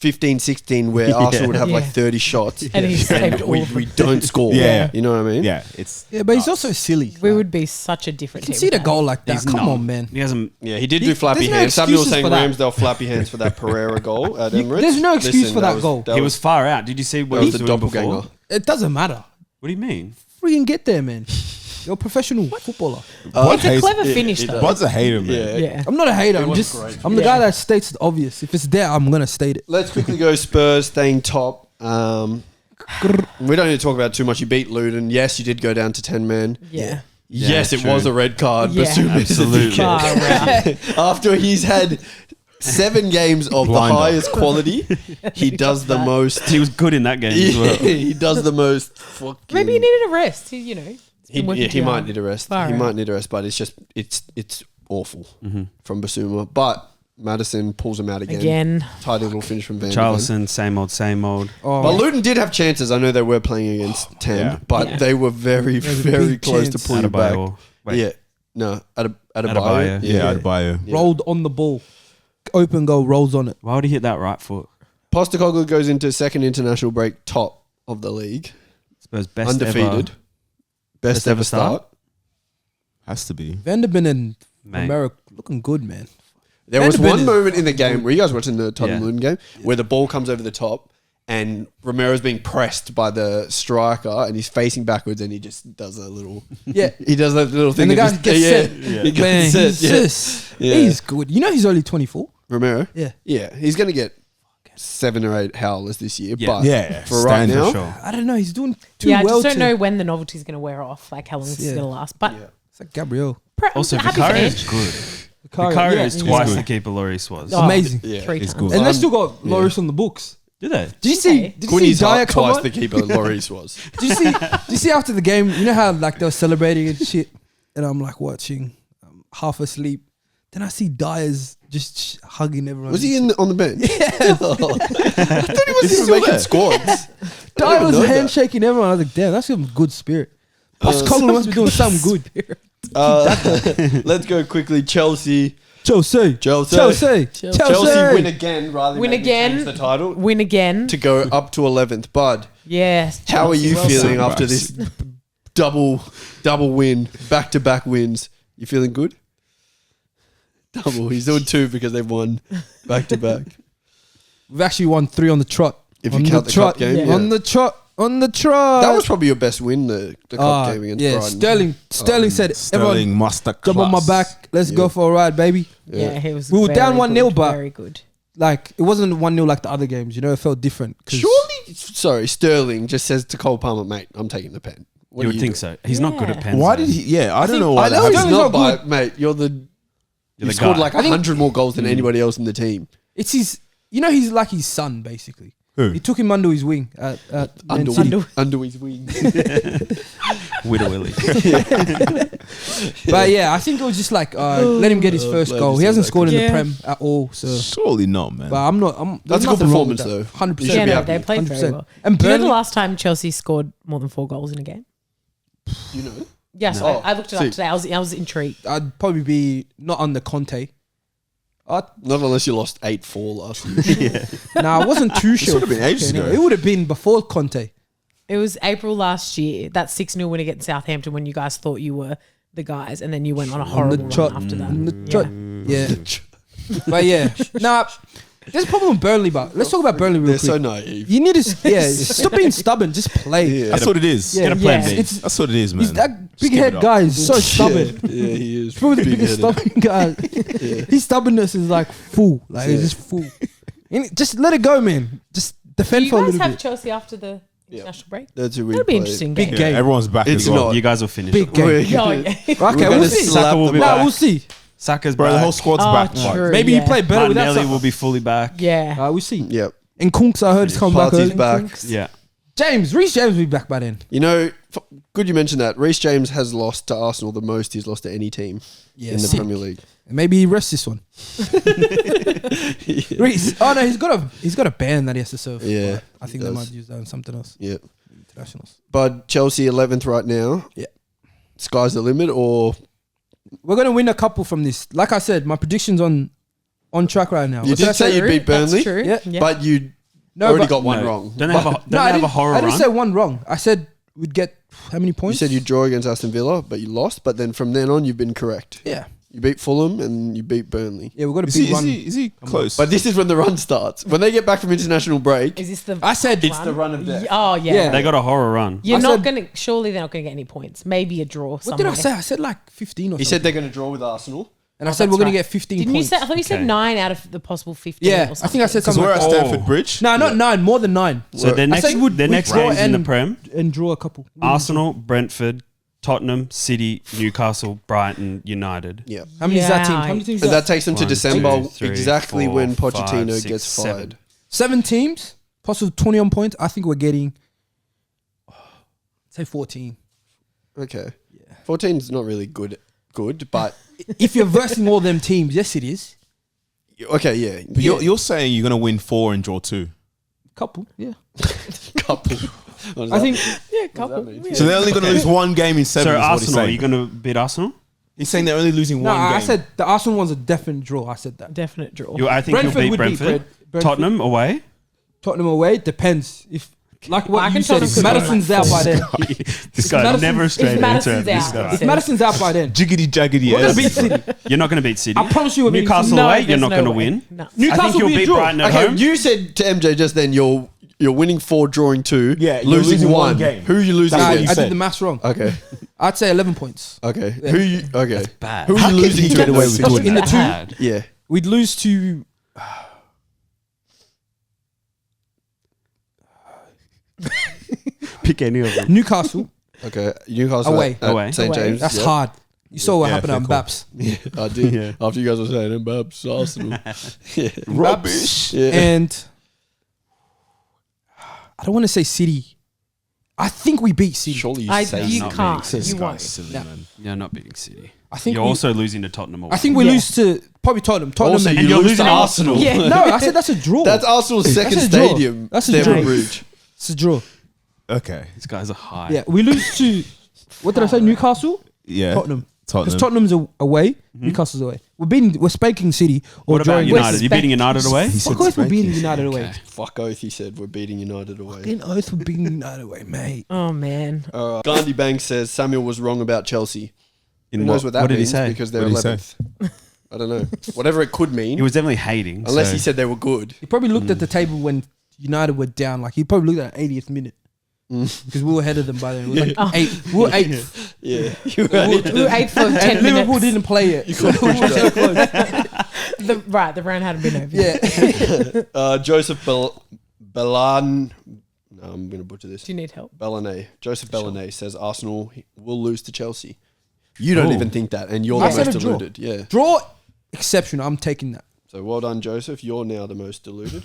15, 16 where Arsenal would have like Yeah. 30 shots And he saved all we, of them. we don't score. Yeah. You know what I mean? Yeah, it's... Yeah, but he's also silly. We would be such a different team. concede a without goal him. like that. He's Come not. on, man. He hasn't. Yeah, he did do flappy there's no hands. Some people excuses saying for that. Ramsdale flappy hands for that Pereira goal at Emirates. There's no excuse for that goal. He was far out. Did you see what that he was was the doing doppelganger. before? It doesn't matter. What do you mean? Freaking get there, man. You're a professional footballer. It's a clever finish, though. Bud's a hater, man. Yeah. Yeah. I'm not a hater. I'm was just... great. I'm the guy that states the obvious. If it's there, I'm going to state it. Let's quickly go Spurs staying top. We don't need to talk about it too much. You beat Luton. Yes, you did go down to 10 men. Yeah. Yes, it true. was a red card. Yeah. Basuma is a Absolutely. dickhead. Far out. After he's had 7 games of Blinder. the highest quality. He does the most. He was good in that game as well. He does the most. Fucking, Maybe he needed a rest. You know, he might need a rest. Far He out. might need a rest, but it's awful from Basuma. But Maddison pulls him out again. Tidy little finish from Van. Charleston, same old, same old. Oh, But Luton did have chances. I know they were playing against 10, Yeah. but Yeah. they were very, There's a very big close chance. to pulling back. Adebayo. Wait, Yeah. No, Adebayo. Adebayo. Yeah, Adebayo. Yeah. rolled on the ball. Open goal, rolls on it. Why would he hit that right foot? Postecoglou goes into second international break, top of the league, Spurs best undefeated, ever. best ever start. Has to be. Vanderbilt and Mate. Romero looking good, man. There was Vanderbilt one is- moment in the game. Were you guys watching the Tottenham Yeah. Luton game where the ball comes over the top and Romero's being pressed by the striker and he's facing backwards and he just does a little. Yeah. He does that little thing. And the guy just- gets set. He gets Man, set. he's Yeah. just, Yeah. he's good. You know he's only 24. Romero. Yeah. Yeah, he's going to get 7 or 8 howlers this year. Yeah. But Yeah, for right standard. now, Sure. I don't know. He's doing too Yeah, I well. just don't to- know when the novelty's going to wear off. Like how long this is Yeah. going to last. But Yeah. It's like Gabriel. Also, I'm happy for Vicario is Edge. good. Vicario, Vicario yeah, is he's twice good. the keeper Lloris was. Oh, Amazing. Yeah, 3 he's times. good. And they still got Loris on the books. Did they? Did you see? Okay. Did you Quinny's see Dyer come twice on? the keeper Lloris was. Did you see? Did you see after the game? You know how like they were celebrating and shit, and I'm like watching, half asleep. Then I see Dyer's just hugging everyone. Was he on the bench? Yeah. I thought he was He's even still making there. squads. Dyer was know that. handshaking everyone. I was like, damn, that's some good spirit. Postecoglou must be doing something good. Let's go quickly. Chelsea Chelsea. win again rather than Win maybe again. change the title Win again. to go up to 11th. Bud, Yes. how are you Chelsea, well feeling done. after this double win, back-to-back wins? You feeling good? Double. He's doing 2 because they've won back-to-back. We've actually won 3 on the trot. If you On count the cup game, yeah. yeah. On the trot. On the trot. That was probably your best win, the cup game against yeah, Brighton. Sterling said, Sterling everyone master jump on my back. Let's go for a ride, baby. Yeah, he was. We were down very 1-0, good, but- very good. Like, it wasn't 1-0 like the other games. You know, it felt different. 'cause- Surely, sorry, Sterling just says to Cole Palmer, mate, I'm taking the pen. What You do would think do? so. He's not good at Yeah. pens. Why though. did he? Yeah, I don't think- know why. I know that he's happened. Sterling's not not good. mate. You're the You're you the scored guy. like 100 more goals than anybody else in the team. It's his, you know, he's like his son, basically. Who? He took him under his wing at Man Under, City. under his wing. Widow Willie. But yeah, I think it was just like, let him get his first glad goal. you He said hasn't that, scored in the Yeah. Prem at all. So, Surely not, man. but I'm not. That's a good performance, though. 100%. You should Yeah, be no, happy. they played very 100%. well. And Do you know the Burnley, last time Chelsea scored more than 4 goals in a game? You know? Yes, No. I looked it up See. today. I was intrigued. I'd probably be not under Conte. Not unless you lost 8-4 last year. Nah, I wasn't too sure. would have been ages ago. It would have been before Conte. It was April last year. That 6-0 win against Southampton when you guys thought you were the guys, and then you went on a horrible run trot. after that. On the trot. Yeah. But yeah. Nah, there's a problem with Burnley, but let's talk about Burnley real They're quick. so naive. You need to, stop being stubborn. Just play. Yeah. That's what it is. Yeah. Get a plan Yeah. B. It's, That's what it is, man. he's that big give head it up. guy is so stubborn. Yeah, he is. Probably the biggest big-headed. stubborn guy. His stubbornness is like full. Like it's just full. And just let it go, man. Just Do defend you for a guys little have bit. Chelsea after the international break? That's who we That'll be played. interesting. Big game. game. Everyone's back It's as well. not. You guys will finish. Big game. We're Oh, gonna- yeah. Okay, gonna we'll see. slap Saka will them be Nah, back. we'll see. Saka's Bro, back. the whole squad's Oh, back. true. Maybe yeah. you play better without Martinelli Saka. will be fully back. Yeah. We'll see. Yep. And Kunks, I heard, is coming back Partey's early. back. Yeah. Reece James will be back by then. You know, good you mentioned that. Reece James has lost to Arsenal the most he's lost to any team Yeah, in the sick. Premier League. Maybe he rests this one. Reece. Oh no, he's got a ban that he has to serve. Yeah, But I think he they does. might use that on something else. Yeah. Internationals. But Chelsea 11th right now. Yeah. Sky's the limit, or We're gonna win a couple from this. Like I said, my prediction's on track right now. you What's that did say you True. beat Burnley, That's true. Yeah. but you No, already but- got one No, wrong. Don't they have a, don't No, they I have a didn't- horror I didn't run? say one wrong. I said we'd get how many You points? said you draw against Aston Villa, but you lost. But then from then on, you've been correct. Yeah. You beat Fulham and you beat Burnley. Yeah, we've got a Is big he, is, run. he, is he close? But this is when the run starts. When they get back from international break, Is this the I said it's the run of death. Oh, yeah. Yeah. They got a horror run. You're I not said- going to, surely they're not going to get any points. Maybe a draw What somewhere. did I say? I said like 15 or he something. said they're going to draw with Arsenal. And I said we're that's going to right. get 15 Didn't you points. say, I thought you said Okay. 9 out of the possible 15 Yeah, or I something. think I said Because something we're like at that. Stamford Bridge. No, not 9, more than 9. So their I next said we'd their next draw games in the and- Prem: And draw a couple. Arsenal, Brentford, Tottenham, City, Newcastle, Brighton, United. Yeah. How many is that team? Yeah. How many teams? And Is that that? takes them to 1, December, 2, 3, exactly 4, when 5, Pochettino 6, gets 7. fired. 7 teams, possible 20 on points. I think we're getting, say 14. Okay. 14 is not really good, but If you're versing all them teams, yes, it is. okay, yeah. But you're saying you're going to win 4 and draw 2. Couple, yeah. couple. What does I that think Yeah, couple. mean? So they're only going to lose 1 game in 7. So is what he's Arsenal, are saying. you going to beat Arsenal? He's saying they're only losing no. 1 game. I said the Arsenal one's a definite draw. I said that. Definite draw. I think you'll beat would Brentford. Brentford. Tottenham away. Tottenham away depends if, like I what you can said, Tottenham if could Madison's win, out like, by then. This guy Madison- never if straight into Madison's it. This out, guy. If Madison's out by then, Jiggity jaggedy. we're gonna beat yes. City. You're not going to beat City. I promise you, we're beating Newcastle City. away, you're there's not no going to way. win. No. I think Newcastle you'll will be a beat draw. Brighton at Okay, home. you said to MJ just then you're winning 4, drawing 2, Yeah, you're losing losing 1 one game. Who are you losing Nah, what with? you I said. did the maths wrong. Okay, I'd say 11 points. okay. Yeah. Who you? Okay, Bad. who are How you can losing he to? get away with doing In the two, Bad. Yeah, we'd lose to. Pick any of them. Newcastle. okay. Newcastle Away. Away. St Away. James. That's yeah. hard. You saw what Yeah, happened fair on call. Baps. Yeah, I did. Yeah. After you guys were saying Mbappé, Arsenal. Yeah. Rubbish. Yeah. And I don't want to say City. I think we beat City. Surely you I, say you not can't. beating This You guy's won't. silly, No. man. You're not beating City. I think You're we, also losing to Tottenham away. I think we Yeah. lose to probably Tottenham. Tottenham. Also, and you you're lose losing to to Arsenal. Yeah. no, I said that's a draw. That's Arsenal's second a draw. stadium. That's a Stamford draw. Bridge. It's a draw. Okay. These guys are high. Yeah, we lose to what did I say? Newcastle, Yeah. Tottenham. Because Tottenham. Tottenham's away, Newcastle's away. We're spanking City or What about drawing. United? You beating United away? He said Fuck off, we're beating spanking. United away. Okay. Fuck oath, he said. We're beating United away. Fucking oath, we're beating United away, mate. Oh man. Gandhi Banks says Samuel was wrong about Chelsea. In Who knows what that what did he means? say? Because they're What did he 11th. I don't know. Whatever it could mean. He was definitely hating. Unless so- he said they were good. He probably looked at the table when United were down. Like he probably looked at 80th minute because we were ahead of them by then. We were like Oh. 8. We were 8th. Yeah. We were 8 for 10 And minutes. Liverpool didn't play it. So we were so close. The round hadn't been over. Yeah. Joseph Bellan. No, I'm going to butcher this. Do you need help? Bellanay. Joseph Bellanay says Arsenal will lose to Chelsea. You don't Oh. even think that, and you're I the said most a draw. deluded. Yeah. Draw exception. I'm taking that. So well done, Joseph. You're now the most deluded.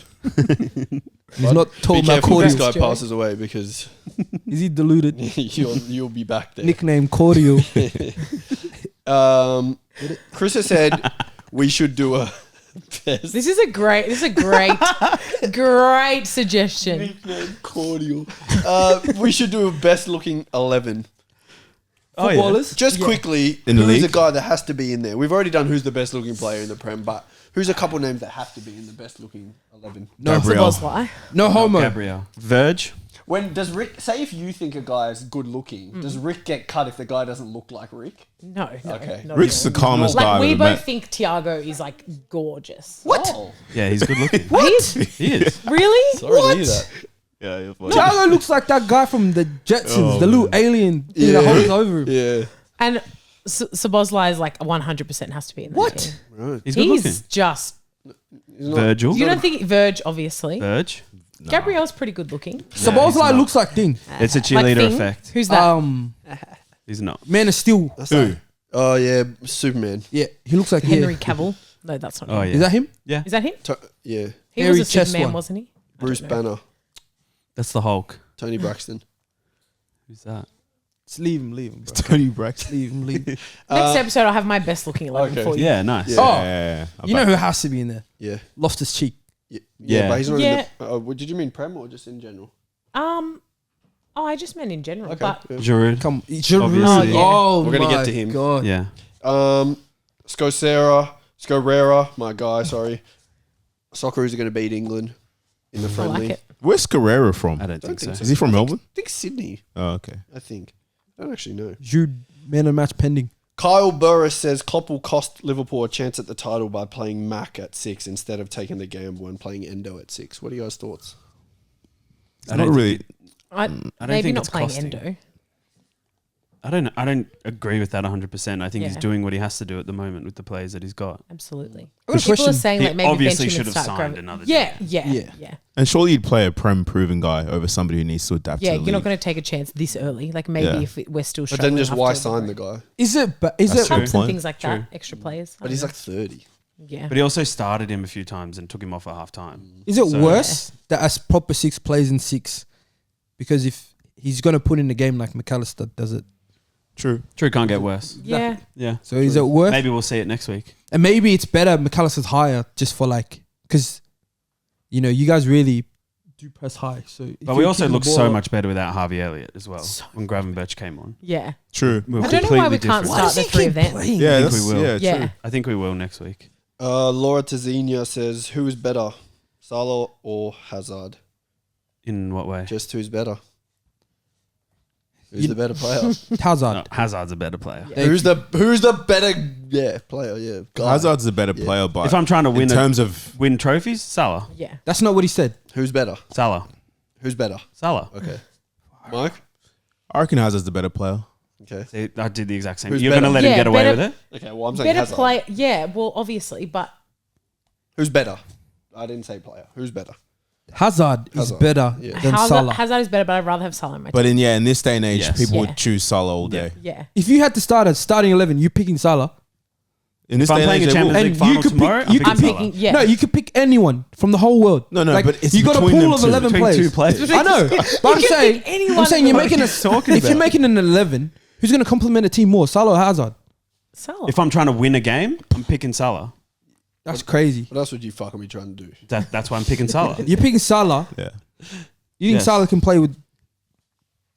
He's not Be told about careful if this cordial. guy Joey. passes away because Is he deluded? you'll be back there. Nickname cordial. Chris has said we should do a best This is a great great suggestion. nickname cordial. We should do a best looking 11. Oh, yeah. Footballers. Just Yeah. quickly, In the who's a league? guy that has to be in there? We've already done who's the best looking player in the Prem, but who's a couple names that have to be in the best looking 11? No, Gabriel. Sabozlai. no homo. Gabriel. Verge. When does Rick say if you think a guy is good looking, does Rick get cut if the guy doesn't look like Rick? No. Okay. No, Rick's the calmest guy Like I've we ever both met. think Tiago is like gorgeous. What? Oh, Yeah, he's good looking. What? He is. Really? sorry to hear that. Yeah, you're fine. Thiago looks like that guy from the Jetsons, Oh, the little alien thing Yeah. that hovers over him. Yeah. And Sabozlai is like 100% has to be in there. What? Right. He's good looking. He's just. He's not- Virgil. You don't think Verge, obviously. Verge. Gabriel's pretty good looking. Sabozlai looks like Thing. It's a Like cheerleader Thing? effect. Who's that? He's not. Man of Steel. That's Who? not- Oh yeah, Superman. Yeah, he looks like Henry yeah. Cavill. No, that's not Oh him. yeah. Is that him? Yeah. Is that him? Yeah, He Hairy was a chest Superman, one. wasn't he? I Bruce don't know. Banner, That's the Hulk. Tony Braxton. Who's that? Just leave him, bro. Tony Braxton. Leave him, leave him. Next episode, I'll have my best looking 11 okay. for you. Yeah, nice. Yeah. Oh, Yeah. you know who has to be in there? Yeah, Loftus Cheek. yeah, Yeah. but he's not Yeah. in the. Did you mean Prem or just in general? Oh, I just meant in general. Okay. But yeah. Giroud. Come, Obviously. Oh, We're gonna my get to him. God. Yeah. Scorera, my guy. Sorry, Socceroos are going to beat England in the I friendly. like it. Where's Carrera from? I don't think so. Is he from Melbourne? I think Sydney. Oh, okay. I think. I don't actually know. Jude, man of match pending. Kyle Burris says Klopp will cost Liverpool a chance at the title by playing Mac at 6 instead of taking the gamble and playing Endo at 6. What are you guys' thoughts? It's not really. I don't maybe think not it's playing costing. Endo. I don't agree with that 100%. I think he's Yeah. doing what he has to do at the moment with the players that he's got. Absolutely. I've got a People are question. saying He like maybe obviously bench him should and have start signed growing. another Yeah, DM. yeah, Yeah. yeah. And surely you'd play a proven guy over somebody who needs to adapt Yeah, to the you're not league. going to take a chance this early. Like maybe Yeah. if we're still But struggling. then just after why the sign the break. guy? Is it? But is That's it? true. Pumps and point. things like True. that. Extra players. But he's like 30. yeah. But he also started him a few times and took him off at half time. Is it So- worse that as proper 6 plays in 6? Because if he's gonna put in the game like McAllister does it, True. True, can't get worse. Yeah. Yeah. so is it worth? Maybe we'll see it next week. And maybe it's better McAllister's higher just for like because you guys really do press high. So if But we you're also kicking the look ball so up- much better without Harvey Elliott as well So when Gravenberch came on. Yeah. True. We were I don't know why we completely can't different. Why start does the he three keep of them. playing? Yeah, I think that's, we will. Yeah, Yeah. true. I think we will next week. Laura Tazina says, who is better, Salah or Hazard? In what way? Just who's better? Who's You- the better player? Hazard. No, Hazard's a better player. Thank who's the better player? Yeah, guy. Hazard's a better Yeah. player, but If I'm trying to in win terms of win trophies, Salah. Yeah. That's not what he said. Who's better? Salah. Who's better? Salah. Okay, Mike. I reckon Hazard's the better player. Okay. See, I did the exact same. Who's You're going to better? let him Yeah, get away better- with it? Okay. Well, I'm saying Better Hazard. play. Yeah. Well, obviously, but Who's better? I didn't say player. Who's better? Hazard is Hazard, better yeah. than Salah. Hazard is better, but I'd rather have Salah in my team. But in this day and age, Yes. people Yeah. would choose Salah all day. Yeah. If you had to start a starting 11, you're picking Salah. In this If I'm day and playing age, a they will. Champions League And final you could pick- tomorrow, you I'm could I'm picking picking. Salah. Yeah. No, you could pick anyone from the whole world. No, Like, but it's you got a between pool them of two. 11 Between players. two players. I know, but I'm can saying, pick anyone I'm saying you're from making a. talking If you're about? making an 11, who's going to complement a team more, Salah or Hazard? Salah. If I'm trying to win a game, I'm picking Salah. That's crazy. What else would you fucking be trying to do? That's why I'm picking Salah. You're picking Salah. Yeah. You think Yes. Salah can play with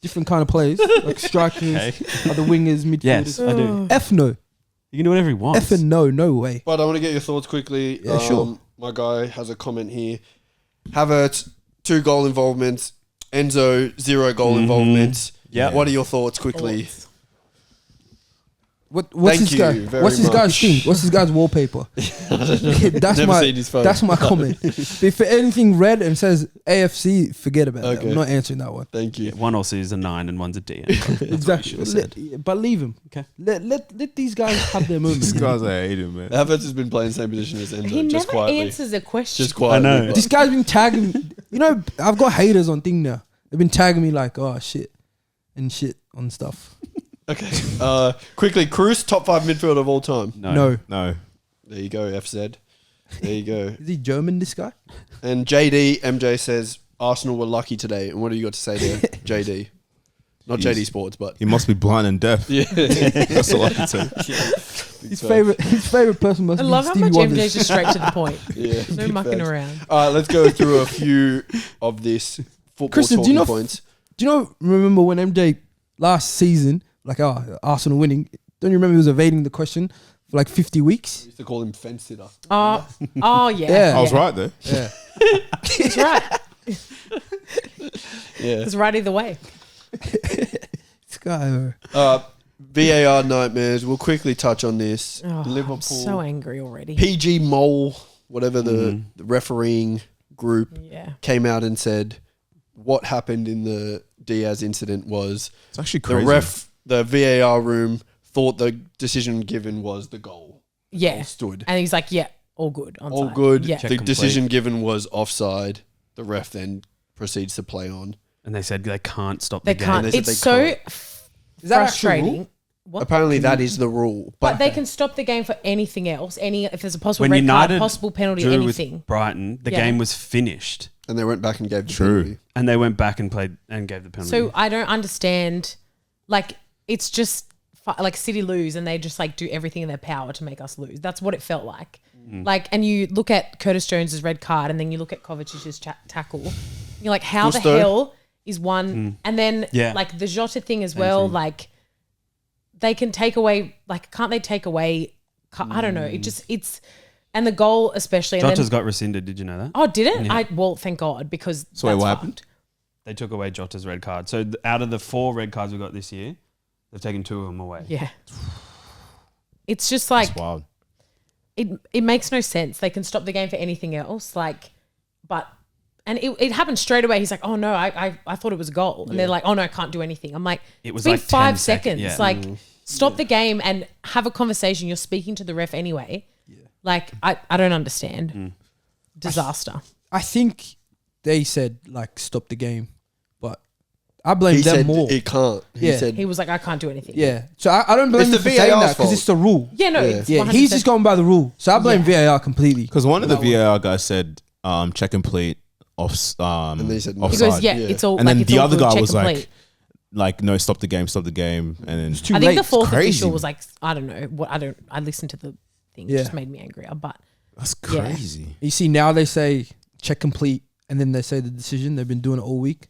different kind of players, like strikers, Okay. other wingers, midfielders? Yes, I do. F no. You can do whatever he wants. F and no way. But I want to get your thoughts quickly. Yeah, sure. My guy has a comment here. Havertz, 2 goal involvements. Enzo, 0 goal involvements. Yep. What are your thoughts quickly? What's Thank this you guy? very What's this guy's much. thing? What's this guy's wallpaper? that's Never my seen his phone. that's my comment. If anything red and says AFC, forget about it. Okay. I'm not answering that one. Thank you. Yeah, one also is a 9 and one's a D. That's what you Exactly. should have said. But leave him. Okay. Let these guys have their moment. This guy's I hate him, man. Havertz has been playing the same position as Enzo, He just never quietly. answers a question. Just quietly. I know. but- This guy's been tagging. I've got haters on thing now. They've been tagging me like, oh shit, and shit on stuff. Okay. Quickly, Cruz, top 5 midfielder of all time. No. No. There you go, FZ. There you go. Is he German? This guy? And MJ says Arsenal were lucky today. And what have you got to say there, JD? Not He's- JD Sports, but He must be blind and deaf. yeah. That's all I can say. His favorite person must I be love how Stevie much Wonder. MJ's just straight to the point. Yeah. No big mucking facts. around. All right, let's go through a few of this football Kristen, talking points. Do you know? Remember when MJ last season, like Arsenal winning? Don't you remember he was evading the question for like 50 We weeks? used to call him fence sitter. Oh yeah. Yeah. I was right there. Yeah. It's right. Yeah. It's right either way. This guy. VAR nightmares. We'll quickly touch on this. Oh, Liverpool. I'm so angry already. PG Mole, whatever the refereeing group Yeah. came out and said what happened in the Diaz incident was It's actually the crazy. the VAR room thought the decision given was the goal. Yeah. Stood. And he's like, yeah, all good. All onside. good. Yeah. Check The complete. decision given was offside. The ref then proceeds to play on. And they said they can't stop They the game. can't. They said It's they so can't. Is that actual frustrating. rule? What? Apparently that is the rule. But they can stop the game for anything else. If there's a possible When red United card, possible penalty, drew anything. with Brighton, the Yeah. game was finished. and they went back and gave the True. penalty. And they went back and played and gave the penalty. So I don't understand. Like it's just like City lose and they just like do everything in their power to make us lose. That's what it felt like. Like, and you look at Curtis Jones's red card and then you look at Kovacic's tackle. You're like, how the Gusto. hell is one? And then Yeah. like the Jota thing as well. thing. Like they can take away. Like, can't they take away? I don't know. It's and the goal especially. And Jota's then, got rescinded. Did you know that? oh, did it? Yeah. Well, thank God because So wait, that's what fucked. happened? They took away Jota's red card. So out of the 4 red cards we got this year, they've taken 2 of them away. Yeah. It's just like That's wild. it makes no sense. They can stop the game for anything else, like, but And it happened straight away. He's like, oh no, I thought it was a goal. And they're like, oh no, I can't do anything. I'm like, It was it's been like 10 5 seconds. yeah. Like, stop the game and have a conversation. You're speaking to the ref anyway. Like, I don't understand. Disaster. I think they said like stop the game, but I blame He them said more. it can't. He Yeah. said He was like, I can't do anything. Yeah, so I don't blame It's him the for saying VAR's that because fault. it's the rule. Yeah, no. Yeah. It's Yeah, he's 100%. just going by the rule. So I blame Yeah. VAR completely. Because one of the VAR guys said check complete off. And then he said no. offside. He goes, yeah, it's all. And like, then it's the all other good, guy check was complete. like, no, stop the game, and then It's too I late. think the fourth crazy. official was like, I don't know what I listened to the thing. It Yeah. just made me angrier. But that's Yeah. crazy. You see, now they say check complete, and then they say the decision. They've been doing it all week,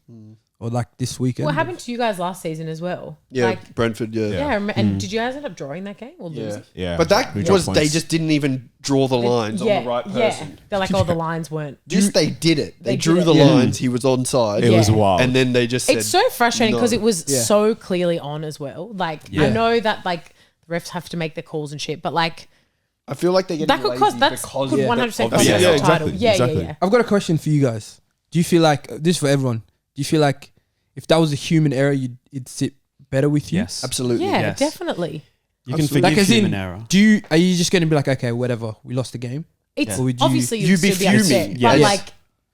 or like this weekend. what happened to you guys last season as well? Yeah, Like, Brentford. Yeah. yeah. And did you guys end up drawing that game or losing? Yeah, But that we dropped was they points. just didn't even draw the lines on the right person. Yeah. They're like, oh, the lines weren't. Just they did it. They They drew did the it. lines. He was onside. It was Yeah. wild. And then they just said, It's so frustrating because no. it was Yeah. so clearly on as well. Like, I Yeah. know that like the refs have to make their calls and shit, but like I feel like they get that could cost. That could 100% cost us Yeah, the exactly, title. Yeah, exactly. yeah. I've got a question for you guys. Do you feel like this is for everyone? Do you feel like if that was a human error, it'd sit better with you? Yes. Absolutely. Yeah, Yes. definitely. You can Absolutely. forgive Like as human in, error. are you just going to be like, okay, whatever, we lost the game? It's Or would you- obviously you'd you'd be still be upset, fuming. but Yes.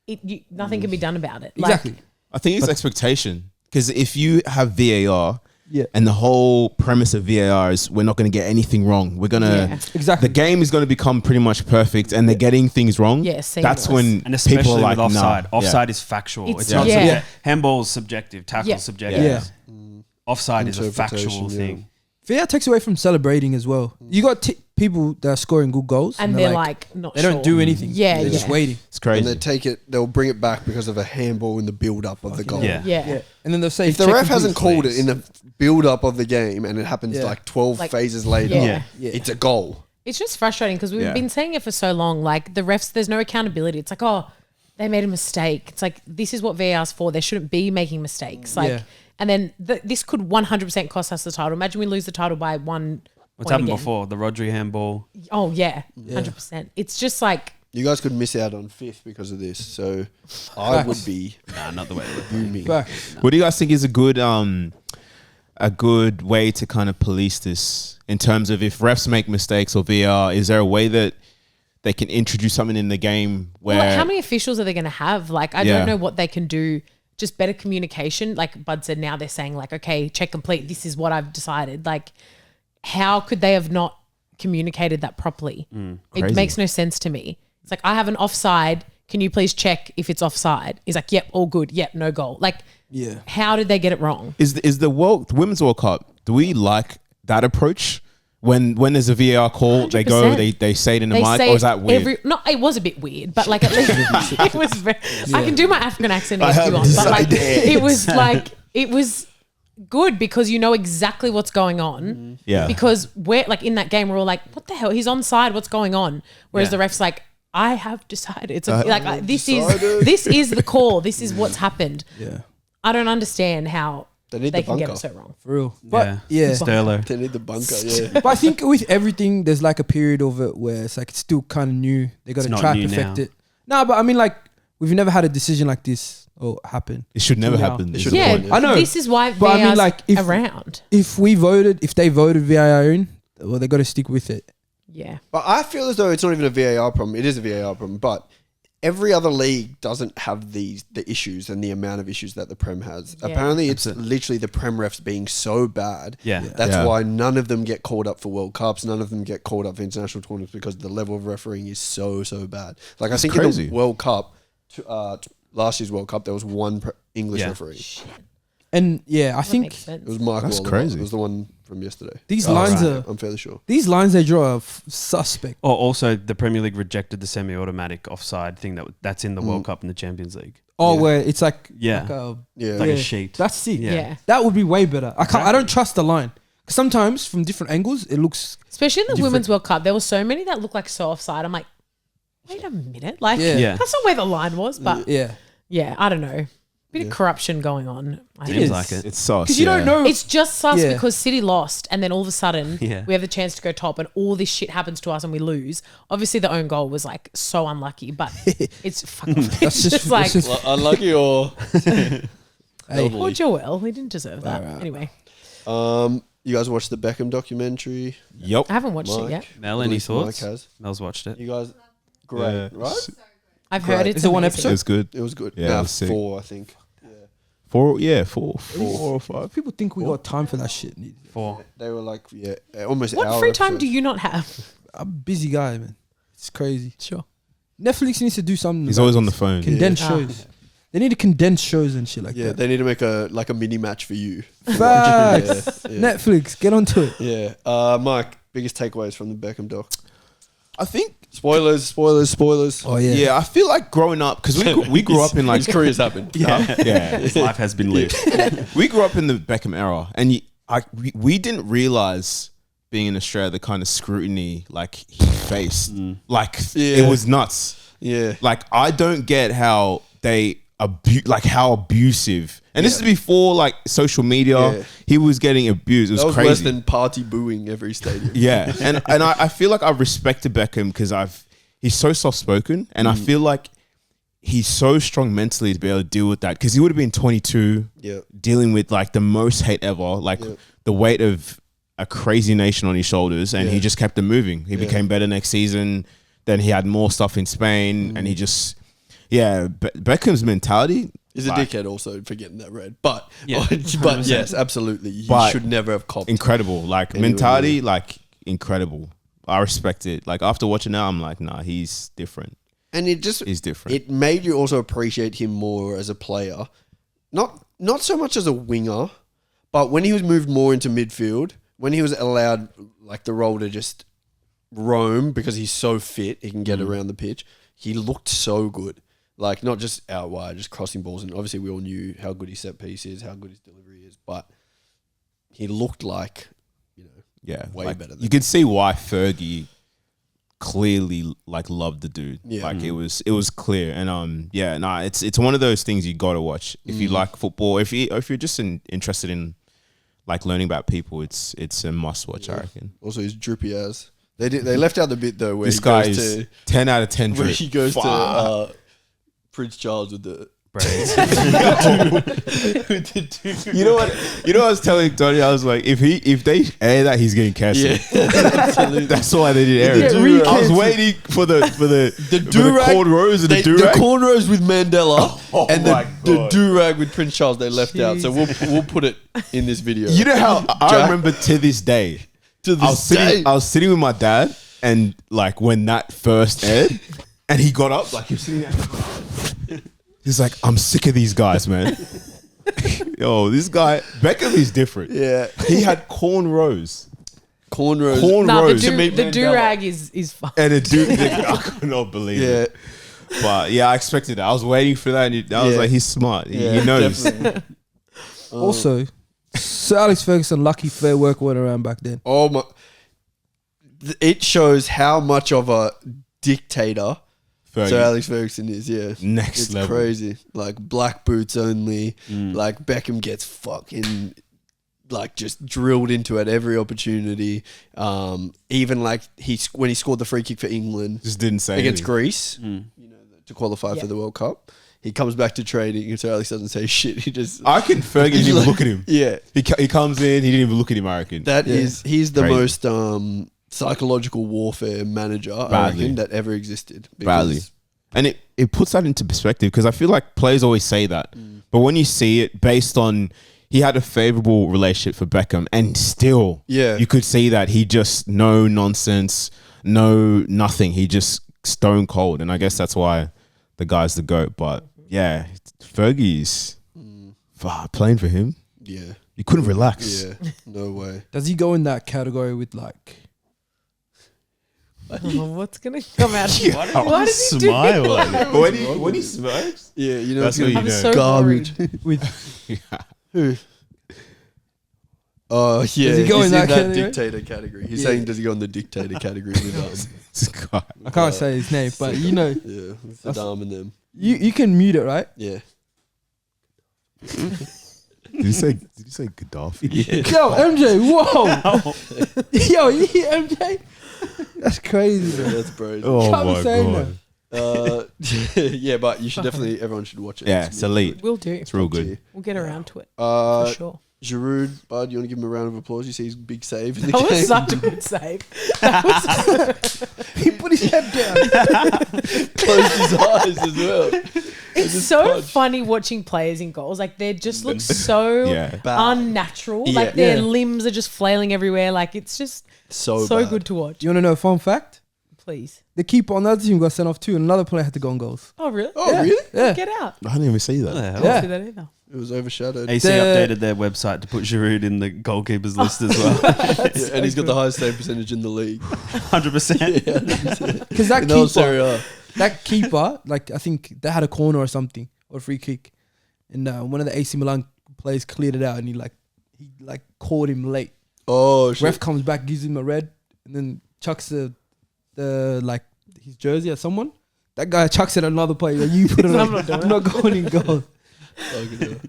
like nothing can be done about it. Like, Exactly. I think it's expectation because if you have VAR, Yeah. and the whole premise of VAR is we're not going to get anything wrong. We're gonna Yeah. Exactly. the game is going to become pretty much perfect, and they're getting things wrong. Yeah, that's seamless. when And especially people are like, with offside. Nah. Offside is factual. It's- It's, not yeah. subjective. Handball's subjective. Tackle's Yeah. subjective. Yeah. Offside is a Interpretation, factual yeah. thing. VAR takes away from celebrating as well. You got people that are scoring good goals, and they're like not they sure. don't do anything. Yeah, they're yeah. just waiting. It's And they crazy. they'll bring it back because of a handball in the build up of the goal. Yeah. Yeah. And then they'll say If the check ref hasn't complete. called it in the build up of the game and it happens Yeah. like 12 Like, phases later, yeah. Yeah. it's a goal. It's just frustrating because we've Yeah. been saying it for so long. Like the refs, there's no accountability. It's like, oh, they made a mistake. It's like this is what VAR's for. They shouldn't be making mistakes. Like, Yeah. and then this could 100% cost us the title. Imagine we lose the title by 1 What's point happened again. before? The Rodri handball. Oh yeah, 100%. It's just like You guys could miss out on fifth because of this. So I Facts. would be Nah, not the way. booming. Facts. What do you guys think is a good way to kind of police this in terms of if refs make mistakes or VAR? Is there a way that they can introduce something in the game where Well, like, how many officials are they going to have? Like, I Yeah. don't know what they can do. Just better communication. Like Bud said, now they're saying like, okay, check complete. This is what I've decided. Like, how could they have not communicated that properly? It Crazy. makes no sense to me. It's like, I have an offside. Can you please check if it's offside? He's like, yep, all good. Yep, no goal. Like, Yeah. how did they get it wrong? is the Women's World Cup? Do we like that approach? When there's a VAR call, they go, 100%. they say it in the They mic, say or is that weird? no, it was a bit weird, but like at least it was. I can do my African accent if have you want, but like decided. it was like it was good because you know exactly what's going on. Yeah. Because we're like in that game, we're all like, "What the hell? He's onside. What's going on?" Whereas Yeah. the ref's like, "I have decided. It's this decided. is the call. This is what's happened." Yeah. I don't understand how They need they the can get bunker. it so wrong. For real. But yeah. Sterlo. They need the bunker, yeah. But I think with everything, there's like a period of it where it's like it's still kind of new. They got It's to not try to new perfect now. it. No, but I mean, like we've never had a decision like this or happen. It should never Now. happen. It is should the Yeah, have point. won, I know. This is why But I mean, VAR's like, if- around. If they voted VAR in, well, they got to stick with it. Yeah. But I feel as though it's not even a VAR problem. It is a VAR problem, but every other league doesn't have the issues and the amount of issues that the Prem has. Yeah. Apparently, it's literally the Prem refs being so bad. Yeah. That's Yeah. why none of them get called up for World Cups. None of them get called up for international tournaments because the level of refereeing is so bad. Like I think crazy. in the World Cup, last year's World Cup, there was one English Yeah. referee. And yeah, I That think makes sense. It was Michael. That's Oliver. crazy. It was the one from yesterday. these Oh, lines right. are I'm fairly sure. these lines they draw are suspect. Or also, the Premier League rejected the semi-automatic offside thing that's in the World Cup and the Champions League. Oh, Yeah. where it's like Yeah. like a, Yeah. Like Yeah. a sheet. that's sick. Yeah. Yeah. That would be way better. I don't trust the line. 'Cause sometimes from different angles it looks Especially in the different. Women's World Cup, there were so many that looked like so offside. I'm like, wait a minute. Like, Yeah. Yeah. that's not where the line was. But yeah. yeah, I don't know. Bit of corruption going on. I Seems think. like it. It's sauce. Because you don't know. It's just sus Yeah. because City lost, and then all of a sudden Yeah. we have the chance to go top, and all this shit happens to us, and we lose. Obviously, the own goal was like so unlucky, but it's fucking. That's It's just like that's just- Unlucky or hey, poor Joel. He didn't deserve that. Right. Anyway, you guys watched the Beckham documentary? Yep. I haven't watched it yet. Mel, At any least thoughts? Mike has. Mel's watched it. You guys, great, Yeah. right? I've heard it's Is it one amazing. episode? It was good. It was good. Yeah, Nah, it was sick. 4, I think. Four or five. people think we got time for that shit. 4. They were like, almost What hour free time episodes. do you not have? I'm a busy guy, man. It's crazy. Sure. Netflix needs to do something. He's about always on this. the phone. Condensed Yeah. shows. They need to condense shows and shit like Yeah, that. they need to make a mini match for you. Facts. Yeah. Netflix, get onto it. Yeah. Mike, biggest takeaways from the Beckham doc. I think. Spoilers. Oh yeah. Yeah, I feel like growing up because we grew up in like His career's happened. yeah. His life has been lived. We grew up in the Beckham era, and we didn't realize being in Australia the kind of scrutiny like he faced. Like Yeah. it was nuts. Yeah. Like I don't get how they how abusive. And this is before like social media. Yeah. He was getting abused. It was, That was crazy. worse than party booing every stadium. Yeah, and I feel like I've respected Beckham because he's so soft spoken, and I feel like he's so strong mentally to be able to deal with that because he would have been 22, Yeah. dealing with like the most hate ever, like the weight of a crazy nation on his shoulders, and he just kept it moving. He became better next season. Then he had more stuff in Spain, and he just Beckham's mentality. He's a like, dickhead also for getting that red. But Yeah, but yes, absolutely. He But should never have copped. incredible, like Anyway, mentality, like incredible. I respect it. Like after watching now, I'm like, nah, he's different. And it just He's different. it made you also appreciate him more as a player. Not so much as a winger, but when he was moved more into midfield, when he was allowed like the role to just roam because he's so fit, he can get around the pitch. He looked so good. Like not just out wide, just crossing balls, and obviously we all knew how good his set piece is, how good his delivery is, but he looked like, Yeah, way like, better than you could see why Fergie clearly like loved the dude. Yeah. Like it was clear, and it's one of those things you got to watch if you like football. If you're just interested in like learning about people, it's a must watch. I reckon. Also he's droopy as. They left out the bit though where This he guy goes is to 10 out of 10 where drip. he goes Fuck. to Prince Charles with the Braids. You know what I was telling Tony? I was like, if they air that, he's getting cancelled. absolutely. That's why they didn't air The it. do-rag. I was waiting for the do-rag- cornrows and the The do-rag. cornrows with Mandela Oh and my the God. do-rag with Prince Charles they left out. So we'll put it in this video. You know how I Jack- remember to this day. to this day. I was sitting with my dad, and like when that first aired, and he got up, like he was sitting there. He's like, I'm sick of these guys, man. Yo, this guy Beckham is different. Yeah. He had cornrows, Cornrows. Nah, the cornrows, do-rag is fun. and a dude. I could not believe Yeah. it. But yeah, I expected that. I was waiting for that, and I was Yeah. like, he's smart. He Yeah, knows. definitely. Also, Sir Alex Ferguson, lucky fair work went around back then. Oh my. It shows how much of a dictator Fergie. Sir Alex Ferguson is, yeah. Next It's level. crazy. Like black boots only. Like Beckham gets fucking like just drilled into at every opportunity. Even like when he scored the free kick for England Just didn't say against anything. Greece, to qualify for the World Cup. He comes back to training and Sir Alex doesn't say shit. He just I reckon Fergie didn't even look at him. yeah. He comes in, he didn't even look at him, I reckon. He's the Crazy. most psychological warfare manager I Badly. reckon that ever existed. Badly. Because- And it puts that into perspective because I feel like players always say that. But when you see it based on he had a favorable relationship for Beckham and still you could see that he just no nonsense, no nothing. He just stone cold. And I guess that's why the guy's the GOAT. But yeah, Fergie's playing for him. Yeah. You couldn't relax. Yeah. No way. Does he go in that category with like? Oh, what's gonna come out? Why does he do smile? that? When he smokes, Yeah, you know that's it's what gonna you be know. So garbage. With Oh yeah, Does he he's go in that category? dictator category. He's saying does he go in the dictator category with us? This guy. I can't say his name, but you know, Yeah, with Saddam and them. you can mute it, right? Yeah. Did you say Gaddafi? Yo, MJ, whoa. Yo, you hear MJ? That's crazy, Yeah, man. that's crazy. Oh Can't be my saying god. Yeah, but you should definitely. Everyone should watch it. Yeah, it's elite. We'll do. It's real good. We'll get around to it for sure. Giroud, bud, you want to give him a round of applause? You see his big save in the That game. was such a good save. He put his head down. Closed his eyes as well. It's so funny watching players in goals. Like they just look so Yeah. unnatural. Yeah. Like their Yeah. limbs are just flailing everywhere. Like it's just So so bad. good to watch. You want to know a fun fact? Please. The keeper on the other team got sent off too, and another player had to go on goals. Oh really? Oh, Yeah. really? Yeah. Get out. I didn't even see What the that. hell? Yeah. Don't do that either. It was overshadowed. AC The- updated their website to put Giroud in the goalkeepers list as well. Yeah, and he's got the highest save percentage in the league. 100%. Because that In the whole keeper, Serie A. that keeper, like I think they had a corner or something or a free kick, and one of the AC Milan players cleared it out, and he caught him late. Oh, shit. Ref comes back, gives him a red, and then chucks the his jersey at someone. That guy chucks it at another player. Like, you put it. I'm not doing I'm not going in goal. Oh, good deal.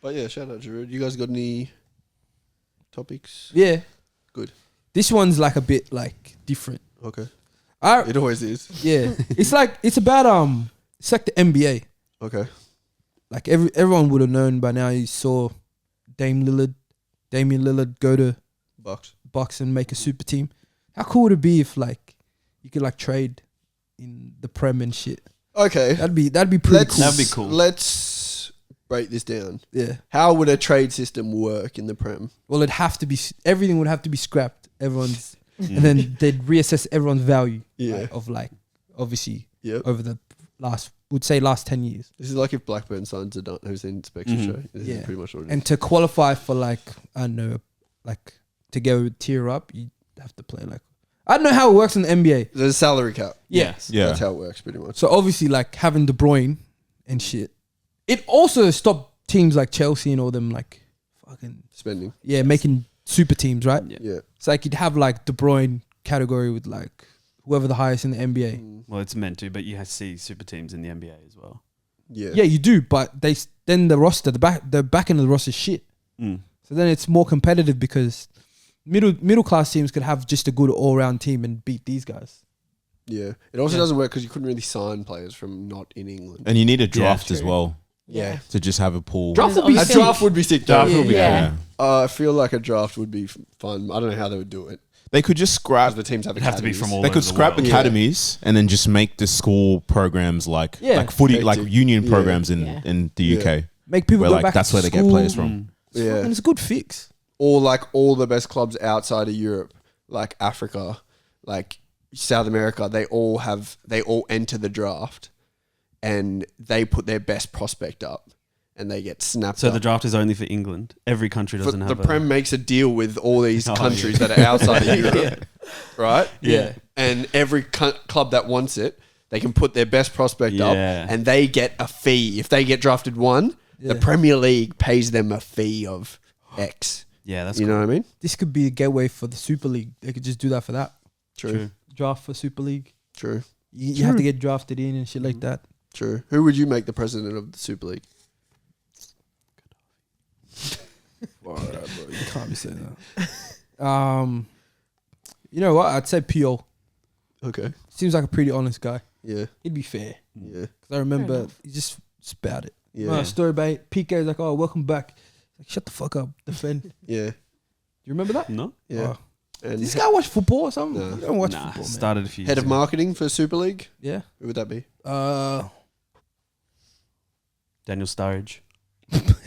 But yeah, shout out Giroud. You guys got any topics? Yeah, Good. This one's like a bit like different. Okay. I It always is. yeah, it's like it's about it's like the NBA. Okay. Like everyone would have known by now. You saw Damian Lillard go to Bucks and make a super team. How cool would it be if like you could like trade in the Prem and shit? Okay. That'd be pretty cool. That'd be cool. Let's break this down. Yeah. How would a trade system work in the Prem? Well, it'd have to be everything would have to be scrapped. Everyone's and then they'd reassess everyone's value. Yeah. Like, of like obviously Yep. over the last 10 years. This is like if Blackburn signs a who's the inspection show. This Yeah. is pretty much what it is. And to qualify for like I don't know, like to go tier up, you have to play like I don't know how it works in the NBA. There's a salary cap. Yes. Yeah. That's how it works pretty much. So obviously, like having De Bruyne and shit, it also stopped teams like Chelsea and all them like fucking Spending. making super teams, right? Yeah. Yeah. So like you'd have like De Bruyne category with like whoever the highest in the NBA. Well, it's meant to, but you see super teams in the NBA as well. Yeah. Yeah, you do, but then the roster, the back end of the roster is shit. Mm. So then it's more competitive because middle class teams could have just a good all round team and beat these guys. Yeah. It also Yeah. doesn't work because you couldn't really sign players from not in England. And you need a draft as true. well Yeah. to just have a pool. Draft would be A Obviously- sick. draft would be sick. Draft though. would be Yeah. cool. I feel like a draft would be fun. I don't know how they would do it. They could just scrap. Because the teams have It'd have to be from all They over could the scrap world. academies and then just make the school programs like Yeah. footy, like Hectic. union Yeah. programs Yeah. in the UK. Make people Where go like back. that's to where they get school. players from. Mm. Yeah. And it's a good fix. Or like all the best clubs outside of Europe, like Africa, like South America, they all enter the draft and they put their best prospect up and they get snapped So up. the draft is only for England. Every country doesn't the have Prem makes a deal with all these Oh, countries yeah. that are outside of Europe, right? Yeah. And every club that wants it, they can put their best prospect up Yeah. and they get a fee. If they get drafted one, the Yeah. Premier League pays them a fee of X. Yeah, that's You know what I mean? This could be a gateway for the Super League. They could just do that for that. True. Draft for Super League. True. You have to get drafted in and shit like that. True. Who would you make the president of the Super League? You can't be saying that. You know what? I'd say Pio. Okay. Seems like a pretty honest guy. Yeah. He'd be fair. Yeah. Because I remember enough. he just spat it. Yeah. Story about it. PK is like, oh, welcome back. Like, shut the fuck up. Defend. Do Yeah. you remember that? No? Yeah. Oh. And This guy watch football or something? No. You don't watch Nah, football, man. started a few head years of ago. marketing for Super League? Yeah. Who would that be? Daniel Sturridge.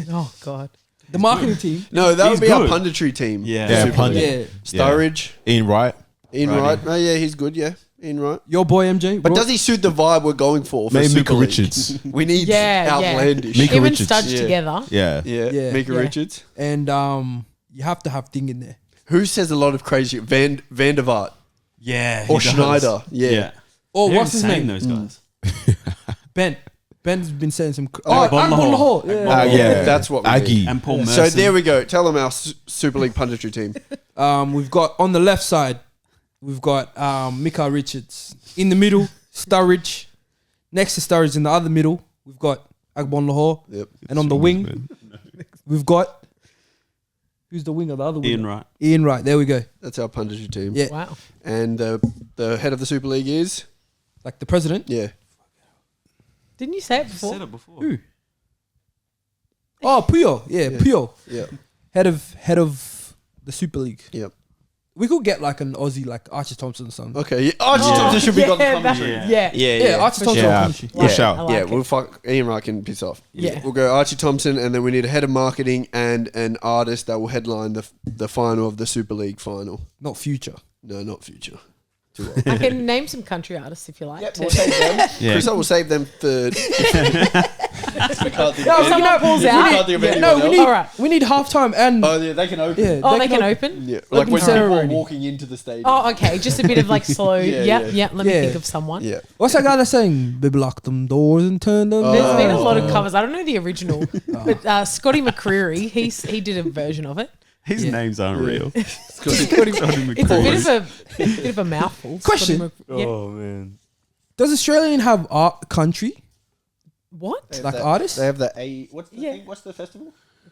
Oh God. The marketing team. No, that He's would be our good. punditry team. Yeah. for Yeah, Super pundit. League. Yeah. Sturridge, Ian Wright. Ian Righty. Wright. Oh, yeah, he's good. Yeah. Ian Wright. Your boy MJ. But does he suit the vibe we're going for Maybe Super Mika League? Richards. We need Yeah, yeah. outlandish. Mika Even Richards. studs Yeah. together. Yeah. Yeah. Yeah. Mika Yeah. Richards. And you have to have thing in there. Who says a lot of crazy? Van der Vaart Yeah. or he does. Schneider. Yeah. Oh, They're what's his insane, name? those guys. Ben. Ben's been saying some. Oh, Bon Bon Lahore. Lahore. Yeah. Yeah. That's what we Aggie. need. And Paul Yeah. Merson. So there we go. Tell them our Super League punditry team. We've got on the left side, we've got Mika Richards. In the middle, Sturridge. Next to Sturridge in the other middle, we've got Agbon Lahore. Yep. And on the wing, We've got who's the winger? The other winger. Ian Wright. Ian Wright. There we go. That's our punditry team. Yeah, Wow. And the head of the Super League is like the president. yeah. Didn't you say it You before? said it before. Who? Oh, Puyol. Yeah, Puyol. Yeah. Head of the Super League. Yep. We could get like an Aussie, like Archie Thompson or something. Okay. Yeah. Archie Oh, Thompson should be on the yeah, commentary. Yeah. Yeah, Archie For Thompson sure. on Yeah. commentary. For sure. I like Yeah, it. we'll fuck Ian Wright can piss off. Yeah. We'll go Archie Thompson, and then we need a head of marketing and an artist that will headline the final of the Super League final. Not Future. No, not Future. Too old. I can name some country artists if you like. Yep, to- we'll save them. Yeah. Chris, I will save them for. We can't think No, of someone pulls we out. can't think of Yeah, anyone no, we else. need Alright. we need halftime and Oh yeah, they can open. yeah. Oh, they can open? Yeah, like when people are ceremony. walking into the stadium. Oh, okay. Just a bit of like slow. Yeah, Yep, yeah. yep. Let me Yeah. think of someone. Yeah. What's that guy that's saying? Baby, lock them doors and turn them. Oh. There's been a down." lot of covers. I don't know the original, but Scotty McCreery, he did a version of it. His Yeah. names aren't real. It's a bit of a mouthful. Question. Scotty yeah. Oh man. Does Australian have art country What? like artists? They have the A. What's the Yeah. thing? What's the festival?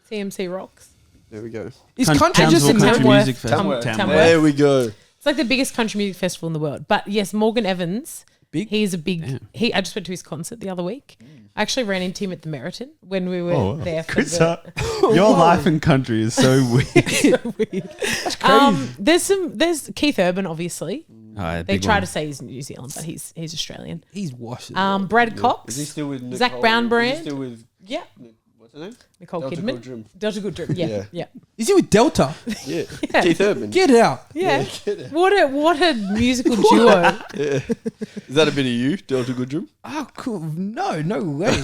TMC Rocks. There we go. Is country just Townsville in Country Tamworth? Music Festival. Tamworth. There we go. It's like the biggest country music festival in the world. But yes, Morgan Evans. Big? He's a big. Yeah. I just went to his concert the other week. I actually ran into him at the Meriton when we were Oh, wow. there for Chris, the. your life in country is so weird. There's Keith Urban, obviously. They Big try one. to say he's New Zealand, but he's Australian. He's washed. Brad Cox. Is he still with Nicole? Zach Brown Is Brand? he still with Yeah. what's her name? Nicole Delta Kidman. Goodrum. Delta Goodrum. Yeah. Yeah. Yeah. Is he with Delta? Yeah. Yeah. Keith Urban. Get out. Yeah. Get it. What a musical duo. Yeah. Is that a bit of you, Delta Goodrum? Oh, cool. No way.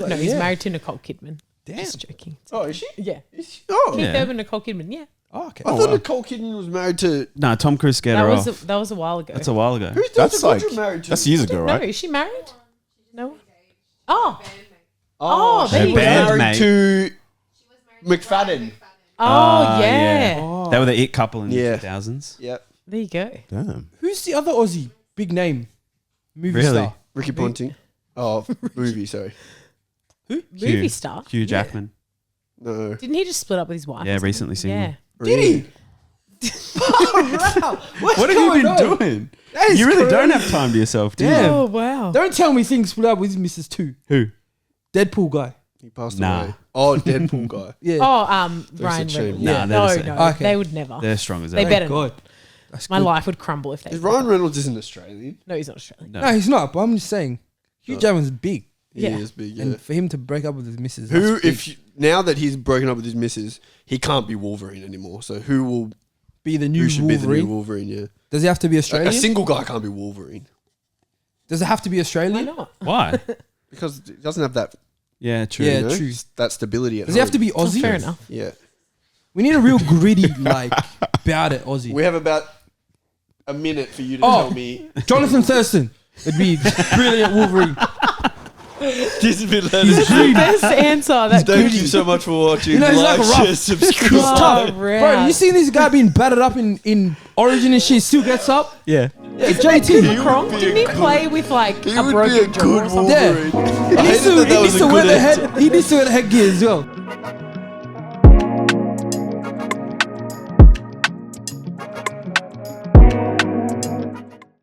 No, he's married to Nicole Kidman. Damn. Just joking. Oh, is she? Yeah. Is she? Oh, Keith Yeah. Urban, Nicole Kidman. Yeah. Oh, okay. I thought Nicole Kidman was married to. No, Tom Cruise scared her off. That was a while ago. That's a while ago. Who's Delta That's like Goodrum married to? that's years ago, No, right? is she married? No. Oh. Oh, there she you was go. married to McFadden. Oh, yeah. yeah. They were the it couple in Yeah. the 2000s. Yep. There you go. Damn. Who's the other Aussie big name movie Really? star? Ricky Ponting. Oh, movie. Sorry. Movie star. Hugh Jackman. No. Didn't he just split up with his wife? Yeah, or something? recently single. Yeah. Did he? What have you been doing? That is You really don't crazy. have time to yourself, do you? Damn. Oh, wow. Don't tell me things split up with Mrs. Two. Who? Deadpool guy. He passed Nah. away. Oh, Deadpool guy. Yeah. Oh, Ryan a shame. Reynolds. Nah, Yeah. they're No, the same. no. Okay. They would never. They're strong as They ever. better God. not. That's My good. life would crumble if they Is split Ryan up. Reynolds isn't Australian? No, he's not Australian. No. No, he's not. But I'm just saying, Hugh Jackman's big, He Yeah. is big. Yeah. and for him to break up with his missus, Who, that's big. if you, now that he's broken up with his missus, he can't be Wolverine anymore. So who will? be the new Who should be the Wolverine? new Wolverine? Yeah. Does he have to be A Australian? single guy can't be Wolverine Does it have to be Why Australian? not? Why? because he doesn't have that. Yeah, true. Yeah, you know, true. That stability. At Does he have to home. be Oh, Aussie? fair enough. Yeah. We need a real gritty, like, bout it Aussie. We have about a minute for you to Oh. tell me. Jonathan Thurston. It'd be brilliant Wolverine. This has been That's the best answer. That Thank you so much for watching. You know, he's like Like, a rough- share, subscribe. He's tough. rad. Bro, you seen this guy being battered up in Origin and shit, still gets up? Yeah. Isn't JT. that Macron? Didn't he play with like He a would be a broken jaw or good something? Yeah. Wolverine. I He needs hated that to was a wear good the answer. head. He needs to wear the headgear as well.